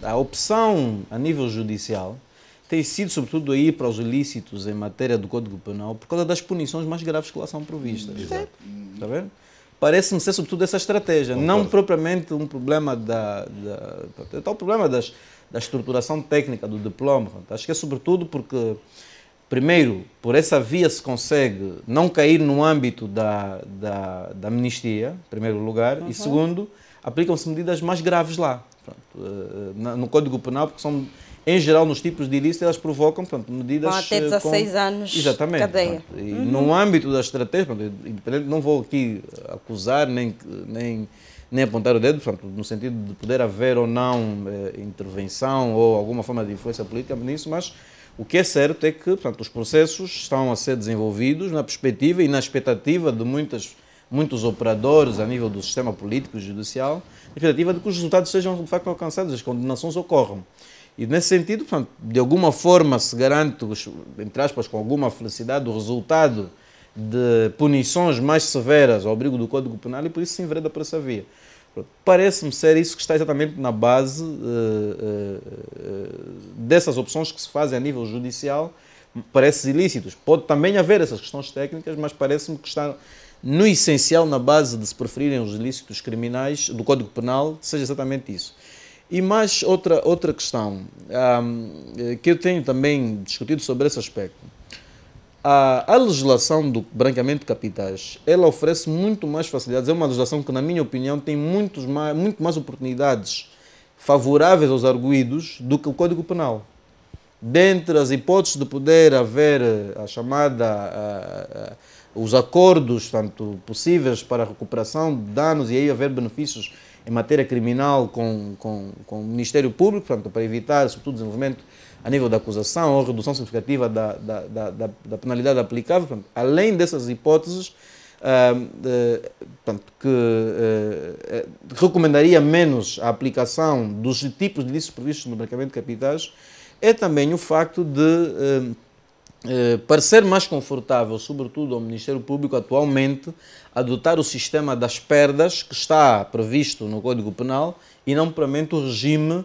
a opção a nível judicial tem sido, sobretudo, a ir para os ilícitos em matéria do Código Penal por causa das punições mais graves que lá são provistas. Exato. Está vendo? Parece-me ser, sobretudo, essa estratégia. Concordo. Não propriamente um problema o problema da estruturação técnica do diploma. Acho que é, sobretudo, porque, primeiro, por essa via se consegue não cair no âmbito da amnistia, em primeiro lugar, e, segundo, aplicam-se medidas mais graves lá, no Código Penal, porque são... Em geral, nos tipos de ilícitos, elas provocam medidas... Com até 16 anos exatamente, de cadeia. E no âmbito da estratégia, não vou aqui acusar nem apontar o dedo, no sentido de poder haver ou não intervenção ou alguma forma de influência política nisso, mas O que é certo é que, portanto, os processos estão a ser desenvolvidos na perspectiva e na expectativa de muitos operadores a nível do sistema político e judicial, na expectativa de que os resultados sejam de facto alcançados, as condenações ocorram. E nesse sentido, portanto, de alguma forma se garante, entre aspas, com alguma felicidade, o resultado de punições mais severas ao abrigo do Código Penal, e por isso se envereda por essa via. Parece-me ser isso que está exatamente na base dessas opções que se fazem a nível judicial, parece ilícitos. Pode também haver essas questões técnicas, mas parece-me que está no essencial, na base de se preferirem os ilícitos criminais do Código Penal, seja exatamente isso. E mais outra questão que eu tenho também discutido sobre esse aspecto. A legislação do branqueamento de capitais, ela oferece muito mais facilidades. É uma legislação que, na minha opinião, tem muito mais oportunidades favoráveis aos arguidos do que o Código Penal. Dentre as hipóteses de poder haver a chamada, os acordos tanto possíveis para a recuperação de danos e aí haver benefícios em matéria criminal com o Ministério Público, portanto, para evitar, sobretudo, o desenvolvimento a nível da acusação ou redução significativa da penalidade aplicável. Portanto, além dessas hipóteses, recomendaria menos a aplicação dos tipos de ilícitos previstos no branqueamento de capitais, é também o facto de parecer mais confortável, sobretudo ao Ministério Público atualmente, adotar o sistema das perdas que está previsto no Código Penal e não propriamente o regime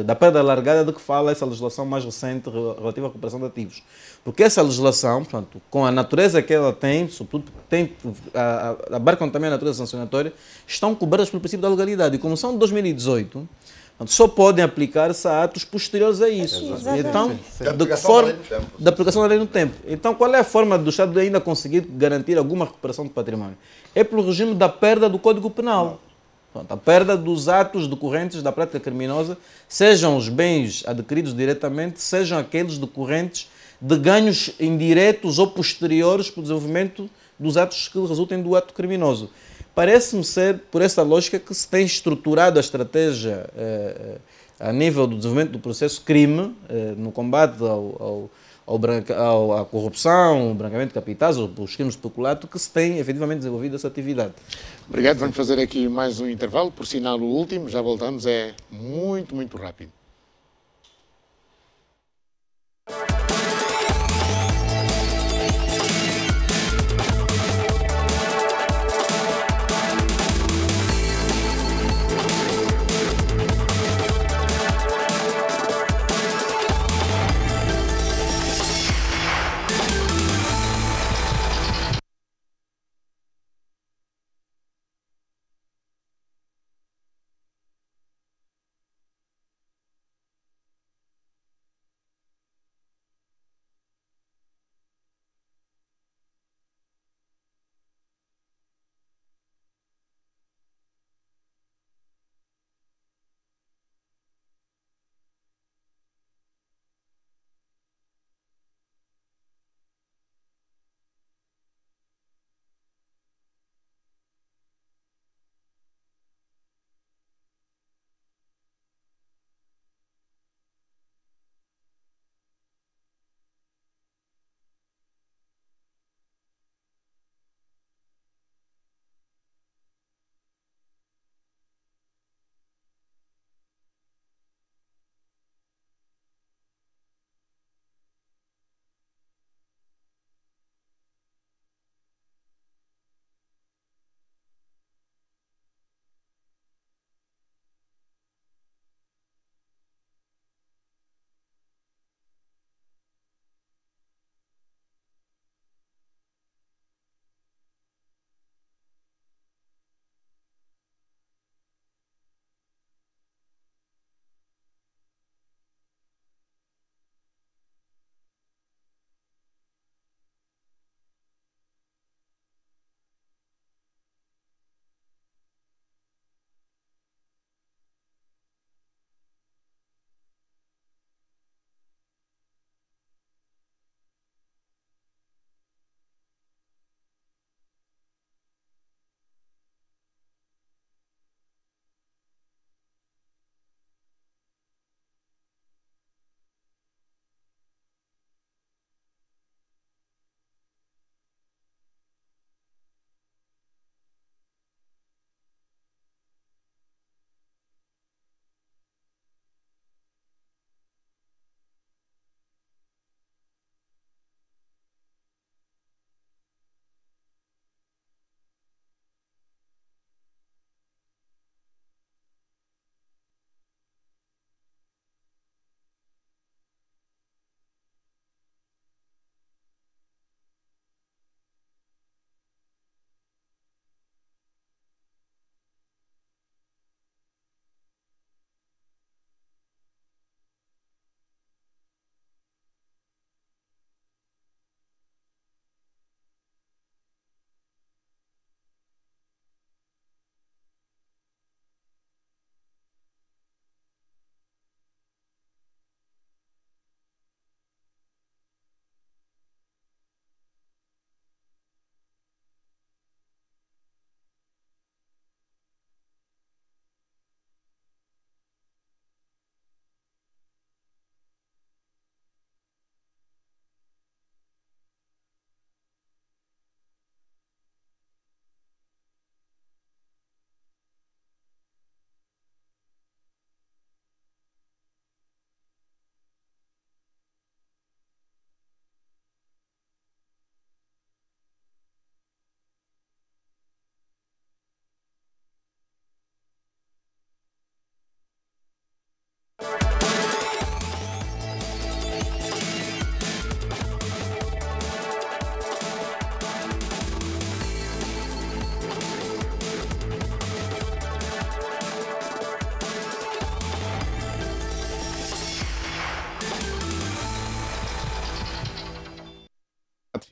da perda alargada de que fala essa legislação mais recente relativa à recuperação de ativos. Porque essa legislação, portanto, com a natureza que ela tem, sobretudo abarcam também a natureza sancionatória, estão cobertas pelo princípio da legalidade. E como são de 2018, só podem aplicar-se a atos posteriores a isso. Então, de que forma? Da aplicação da lei no tempo. Então, qual é a forma do Estado de ainda conseguir garantir alguma recuperação de património? É pelo regime da perda do Código Penal. Pronto, a perda dos atos decorrentes da prática criminosa, sejam os bens adquiridos diretamente, sejam aqueles decorrentes de ganhos indiretos ou posteriores para o desenvolvimento dos atos que resultem do ato criminoso. Parece-me ser, por essa lógica, que se tem estruturado a estratégia a nível do desenvolvimento do processo crime, no combate à corrupção, ao branqueamento de capitais, aos crimes de peculato, que se tem efetivamente desenvolvido essa atividade. Obrigado, vamos fazer aqui mais um intervalo, por sinal o último, já voltamos, é muito rápido.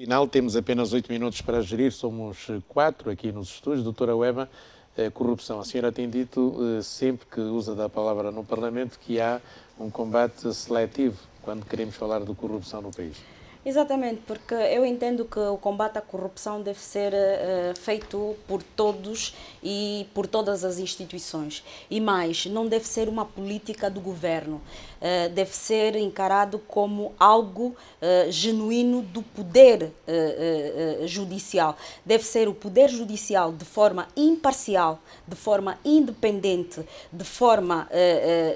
final. Temos apenas 8 minutos para gerir, somos 4 aqui nos estúdios. Doutora Weba, corrupção. A senhora tem dito, sempre que usa da palavra no Parlamento, que há um combate seletivo quando queremos falar de corrupção no país. Exatamente, porque eu entendo que o combate à corrupção deve ser feito por todos e por todas as instituições. E mais, não deve ser uma política do governo. Deve ser encarado como algo genuíno do poder judicial. Deve ser o poder judicial de forma imparcial, de forma independente, de forma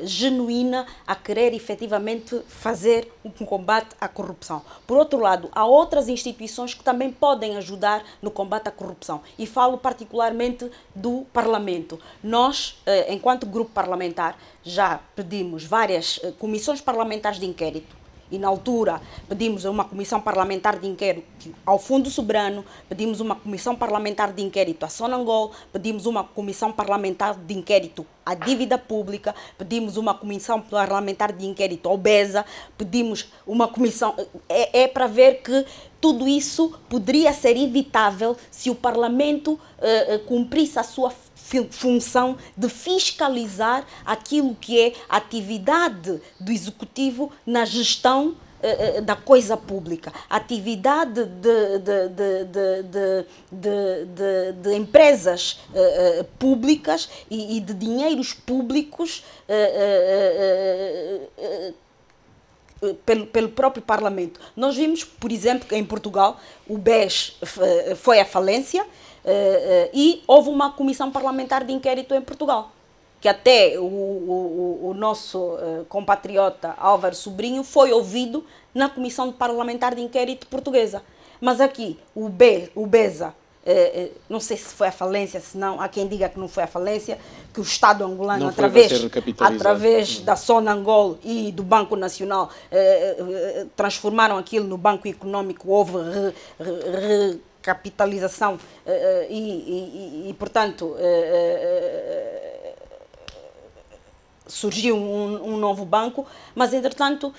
genuína a querer efetivamente fazer um combate à corrupção. Por outro lado, há outras instituições que também podem ajudar no combate à corrupção. E falo particularmente do Parlamento. Nós, enquanto grupo parlamentar, já pedimos várias comissões parlamentares de inquérito. E, na altura, pedimos uma comissão parlamentar de inquérito ao Fundo Soberano, pedimos uma comissão parlamentar de inquérito à Sonangol, pedimos uma comissão parlamentar de inquérito à dívida pública, pedimos uma comissão parlamentar de inquérito ao BESA, pedimos uma comissão... É para ver que tudo isso poderia ser evitável se o Parlamento cumprisse a sua função de fiscalizar aquilo que é a atividade do Executivo na gestão da coisa pública, a atividade de empresas públicas e de dinheiros públicos pelo próprio Parlamento. Nós vimos, por exemplo, que em Portugal o BES foi à falência, e houve uma comissão parlamentar de inquérito em Portugal, que até o nosso compatriota Álvaro Sobrinho foi ouvido na comissão parlamentar de inquérito portuguesa. Mas aqui, o BESA, não sei se foi à falência, se não, há quem diga que não foi à falência, que o Estado angolano, através da Sonangol e do Banco Nacional, transformaram aquilo no Banco Econômico, houve capitalização e portanto, surgiu um novo banco, mas, entretanto,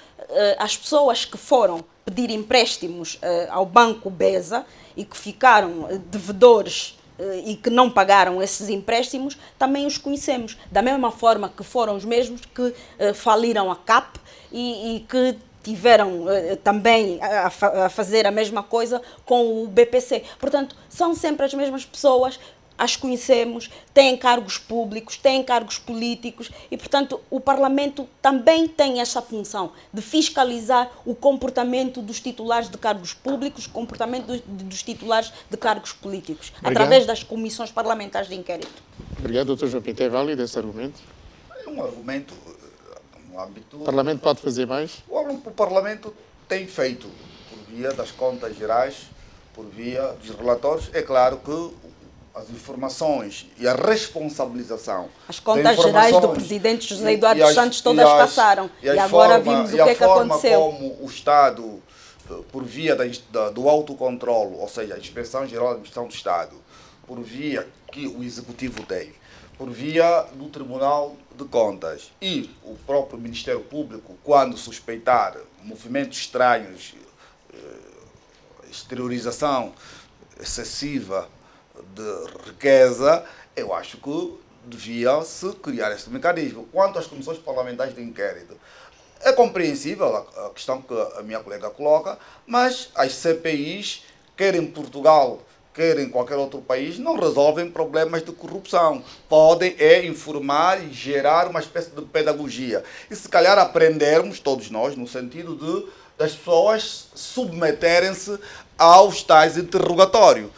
as pessoas que foram pedir empréstimos ao Banco BESA e que ficaram devedores e que não pagaram esses empréstimos, também os conhecemos. Da mesma forma que foram os mesmos que faliram a CAP e que tiveram também a fazer a mesma coisa com o BPC. Portanto, são sempre as mesmas pessoas, as conhecemos, têm cargos públicos, têm cargos políticos e, portanto, o Parlamento também tem essa função de fiscalizar o comportamento dos titulares de cargos públicos, o comportamento dos titulares de cargos políticos, através das comissões parlamentares de inquérito. Obrigado, Dr. João Pinto. É válido esse argumento? É um argumento no âmbito... O Parlamento pode fazer mais? O Parlamento tem feito, por via das contas gerais, por via dos relatórios. É claro que as informações e a responsabilização... As contas gerais do presidente José Eduardo Santos todas passaram. E agora vimos o que é que aconteceu. Como o Estado, por via do autocontrole, ou seja, a Inspeção Geral da Administração do Estado, por via que o Executivo tem, por via do Tribunal de Contas e o próprio Ministério Público, quando suspeitar movimentos estranhos, exteriorização excessiva de riqueza, eu acho que devia-se criar este mecanismo. Quanto às comissões parlamentares de inquérito, é compreensível a questão que a minha colega coloca, mas as CPIs, quer em Portugal, quer em qualquer outro país, não resolvem problemas de corrupção. Podem informar e gerar uma espécie de pedagogia. E se calhar aprendermos, todos nós, no sentido das pessoas submeterem-se aos tais interrogatórios.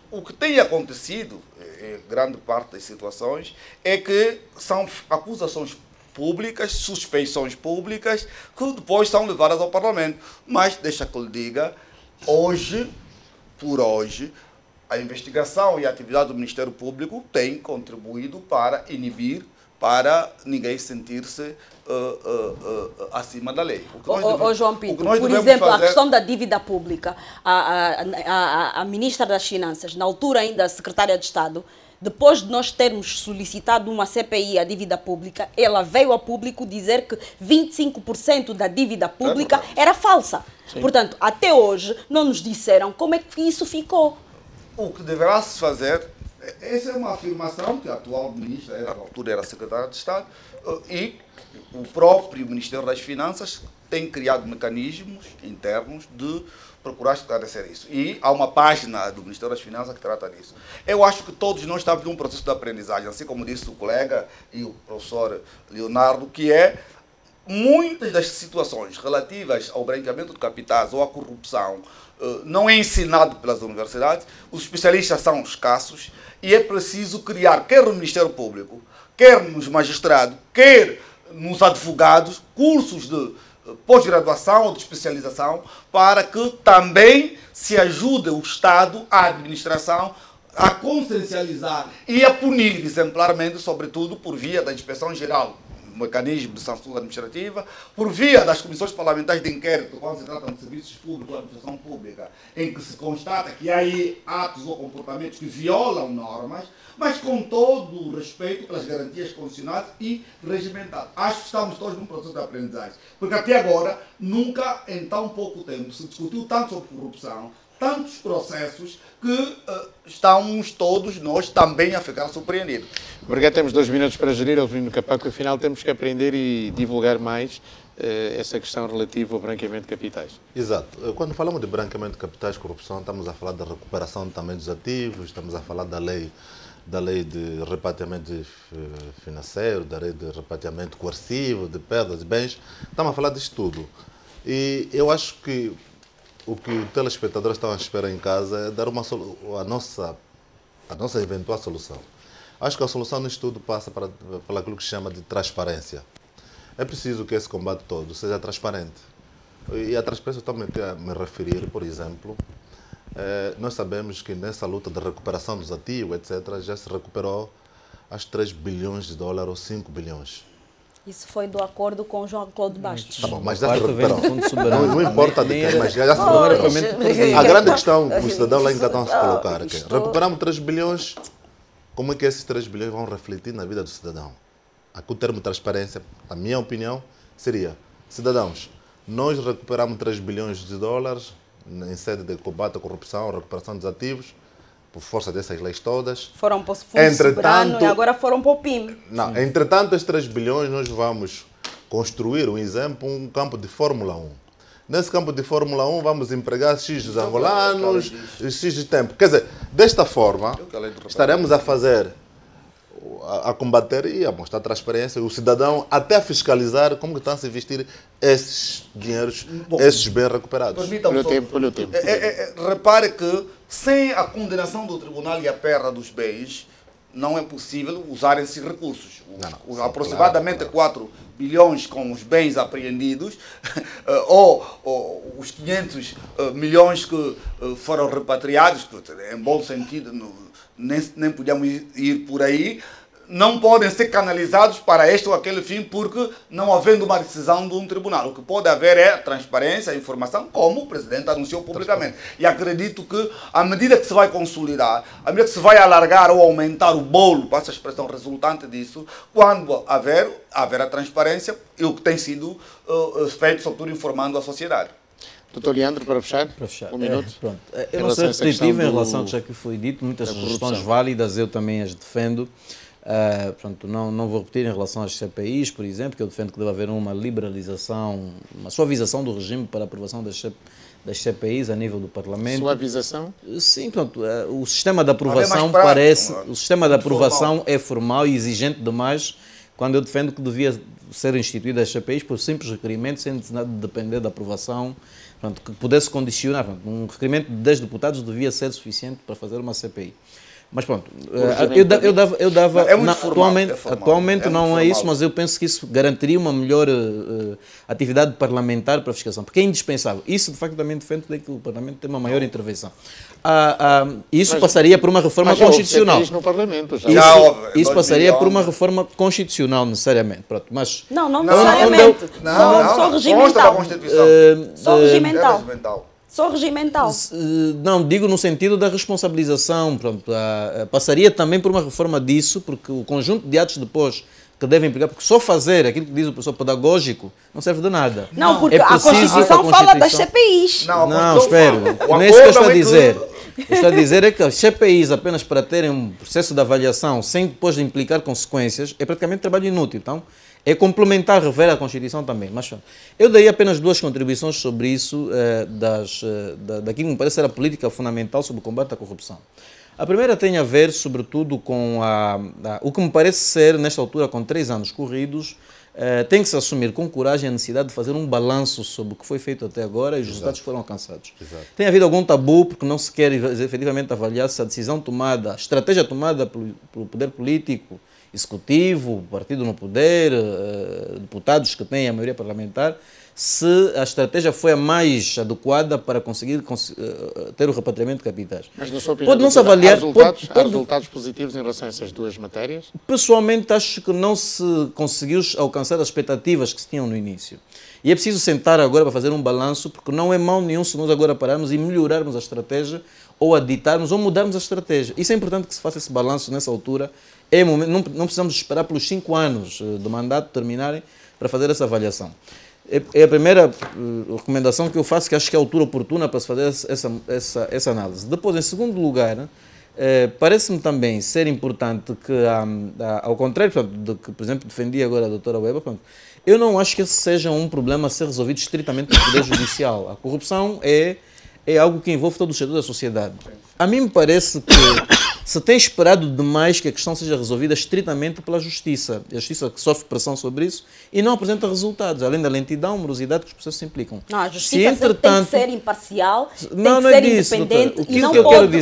O que tem acontecido, em grande parte das situações, é que são acusações públicas, suspeições públicas, que depois são levadas ao Parlamento. Mas, deixa que lhe diga, por hoje, a investigação e a atividade do Ministério Público tem contribuído para inibir, para ninguém sentir-se acima da lei. João Pinto, por exemplo, a questão da dívida pública, a ministra das Finanças, na altura ainda secretária de Estado, depois de nós termos solicitado uma CPI à dívida pública, ela veio a público dizer que 25% da dívida pública era falsa. Sim. Portanto, até hoje não nos disseram como é que isso ficou. O que deverá se fazer, essa é uma afirmação que a atual ministra, na altura era secretária de Estado, e o próprio Ministério das Finanças tem criado mecanismos internos de procurar esclarecer isso. E há uma página do Ministério das Finanças que trata disso. Eu acho que todos nós estamos num processo de aprendizagem, assim como disse o colega e o professor Leonardo, que é muitas das situações relativas ao branqueamento de capitais ou à corrupção não é ensinado pelas universidades, os especialistas são escassos e é preciso criar, quer no Ministério Público, quer nos magistrados, quer nos advogados, cursos de pós-graduação ou de especialização, para que também se ajude o Estado, a administração, a consciencializar e a punir exemplarmente, sobretudo por via da Inspeção Geral, mecanismo de sanção administrativa, por via das comissões parlamentares de inquérito, quando se trata de serviços públicos ou administração pública, em que se constata que há aí atos ou comportamentos que violam normas, mas com todo o respeito pelas garantias constitucionais e regimentadas. Acho que estamos todos num processo de aprendizagem, porque até agora, nunca em tão pouco tempo se discutiu tanto sobre corrupção, tantos processos que estamos todos nós também a ficar surpreendidos. Obrigado, temos 2 minutos para gerir, Alvino Capaco, afinal temos que aprender e divulgar mais essa questão relativa ao branqueamento de capitais. Exato. Quando falamos de branqueamento de capitais, corrupção, estamos a falar da recuperação também dos ativos, estamos a falar da lei de repatriamento financeiro, da lei de repatriamento coercivo, de perdas de bens, estamos a falar disso tudo. E eu acho que o que os telespectadores estão à espera em casa é dar a nossa eventual solução. Acho que a solução nisto tudo passa por aquilo que se chama de transparência. É preciso que esse combate todo seja transparente. E a transparência eu também quero me referir, por exemplo, nós sabemos que nessa luta de recuperação dos ativos, etc., já se recuperou acho 3 bilhões de dólares ou 5 bilhões. Isso foi do acordo com João-Claude Bastos. Tá bom, mas já se recuperou. Não importa de quem, mas já se recuperou. A grande questão que o cidadão lá em Catão se colocar aqui. Recuperamos 3 bilhões, como é que esses 3 bilhões vão refletir na vida do cidadão? Aqui o termo transparência, na minha opinião, seria: cidadãos, nós recuperamos 3 bilhões de dólares em sede de combate à corrupção, recuperação dos ativos, por força dessas leis todas. Foram para o Fundo Soberano e agora foram para o PIM. Não, entretanto, esses 3 bilhões nós vamos construir, um exemplo, um campo de Fórmula 1. Nesse campo de Fórmula 1 vamos empregar X dos angolanos, X de tempo. Quer dizer, desta forma, estaremos a fazer, a combater e a mostrar transparência, o cidadão até a fiscalizar como que estão a se investir esses dinheiros, esses bens recuperados. Olha o tempo. Repare que sem a condenação do tribunal e a perda dos bens, não é possível usar esses recursos. Aproximadamente 4 bilhões com os bens apreendidos ou os 500 milhões que foram repatriados, em bom sentido, nem podíamos ir por aí, não podem ser canalizados para este ou aquele fim, porque não havendo uma decisão de um tribunal. O que pode haver é transparência, informação, como o Presidente anunciou publicamente. E acredito que, à medida que se vai consolidar, à medida que se vai alargar ou aumentar o bolo, para essa expressão resultante disso, quando haver a transparência, e o que tem sido feito, sobretudo informando a sociedade. Doutor Leandro, para fechar? Um minuto. Pronto. Eu não sou repetitivo em relação ao que já que foi dito, muitas sugestões válidas, eu também as defendo. Pronto, não vou repetir em relação às CPIs, por exemplo, que eu defendo que deve haver uma liberalização, uma suavização do regime para a aprovação das CPIs a nível do Parlamento. Suavização? Sim, pronto. O sistema de aprovação parece... O sistema de aprovação é formal e exigente demais, quando eu defendo que devia ser instituídas as CPIs por simples requerimento, sem necessidade de depender da aprovação, pronto, que pudesse condicionar. Pronto, um requerimento de 10 deputados devia ser suficiente para fazer uma CPI. Mas pronto, eu dava atualmente não é isso, mas eu penso que isso garantiria uma melhor atividade parlamentar para a fiscalização, porque é indispensável. Isso, de facto, também defende que o Parlamento tem uma maior intervenção. Isso passaria por uma reforma constitucional. No Parlamento, isso passaria por uma reforma constitucional, necessariamente. Pronto, mas não necessariamente. Só regimental. Só regimental. Só regimental. Não, digo no sentido da responsabilização. Pronto, passaria também por uma reforma disso, porque o conjunto de atos depois que devem implicar, porque só fazer aquilo que diz o professor pedagógico não serve de nada. Não, porque a Constituição fala das CPIs. Não, espera. Não é isso que eu estou a dizer. O que estou a dizer é que as CPIs, apenas para terem um processo de avaliação sem depois de implicar consequências, é praticamente trabalho inútil. Então, é complementar, rever a Constituição também. Mas eu dei apenas duas contribuições sobre isso, daquilo que me parece ser a política fundamental sobre o combate à corrupção. A primeira tem a ver, sobretudo, com o que me parece ser, nesta altura, com 3 anos corridos, tem que se assumir com coragem a necessidade de fazer um balanço sobre o que foi feito até agora e os resultados que foram alcançados. Exato. Tem havido algum tabu, porque não se quer efetivamente avaliar se a decisão tomada, a estratégia tomada pelo poder político, executivo, partido no poder, deputados que têm a maioria parlamentar, se a estratégia foi a mais adequada para conseguir ter o repatriamento de capitais. Mas, na sua opinião, pode não se avaliar. Há resultados positivos em relação a essas duas matérias? Pessoalmente, acho que não se conseguiu alcançar as expectativas que se tinham no início. E é preciso sentar agora para fazer um balanço, porque não é mal nenhum se nós agora pararmos e melhorarmos a estratégia, ou aditarmos, ou mudarmos a estratégia. Isso é importante que se faça esse balanço nessa altura. Não precisamos esperar pelos 5 anos de mandato terminarem para fazer essa avaliação. É a primeira recomendação que eu faço, que acho que é a altura oportuna para se fazer essa análise. Depois, em segundo lugar, parece-me também ser importante que, ao contrário do que, por exemplo, defendia agora a doutora Weber, eu não acho que esse seja um problema a ser resolvido estritamente pelo Poder Judicial. A corrupção é algo que envolve todo o setor da sociedade. A mim me parece que se tem esperado demais que a questão seja resolvida estritamente pela Justiça. A Justiça que sofre pressão sobre isso e não apresenta resultados, além da lentidão, morosidade que os processos implicam. Não, a Justiça tem que ser imparcial, tem que ser independente e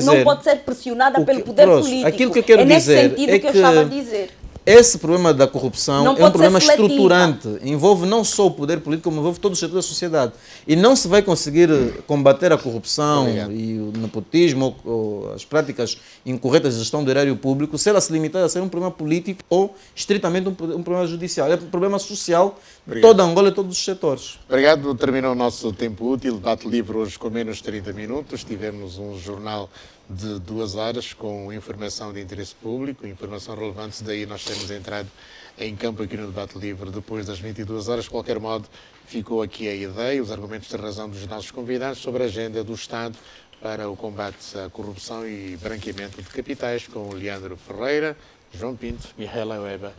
não pode ser pressionada pelo poder político. Aquilo que eu quero nesse dizer sentido é que eu estava a dizer. Esse problema da corrupção é um problema estruturante. seletiva. Envolve não só o poder político, como envolve todo o setor da sociedade. E não se vai conseguir combater a corrupção e o nepotismo ou as práticas incorretas de gestão do erário público se ela se limitar a ser um problema político ou estritamente um problema judicial. É um problema social de toda Angola e todos os setores. Obrigado. Terminou o nosso tempo útil. Debate livre hoje com menos de 30 minutos. Tivemos um jornal de 2 horas com informação de interesse público, informação relevante, daí nós temos entrado em campo aqui no debate livre depois das 22 horas. De qualquer modo, ficou aqui a ideia, os argumentos de razão dos nossos convidados sobre a agenda do Estado para o combate à corrupção e branqueamento de capitais, com Leandro Ferreira, João Pinto, Mihaela Weber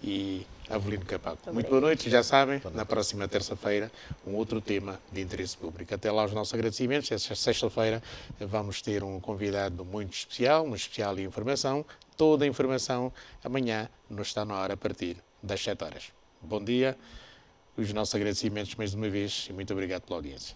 e Avelino Capaco. Muito boa noite, já sabem, na próxima terça-feira, um outro tema de interesse público. Até lá os nossos agradecimentos. Esta sexta-feira vamos ter um convidado muito especial, um especial de informação. Toda a informação amanhã no Está na Hora a partir das 7 horas. Bom dia, os nossos agradecimentos mais uma vez e muito obrigado pela audiência.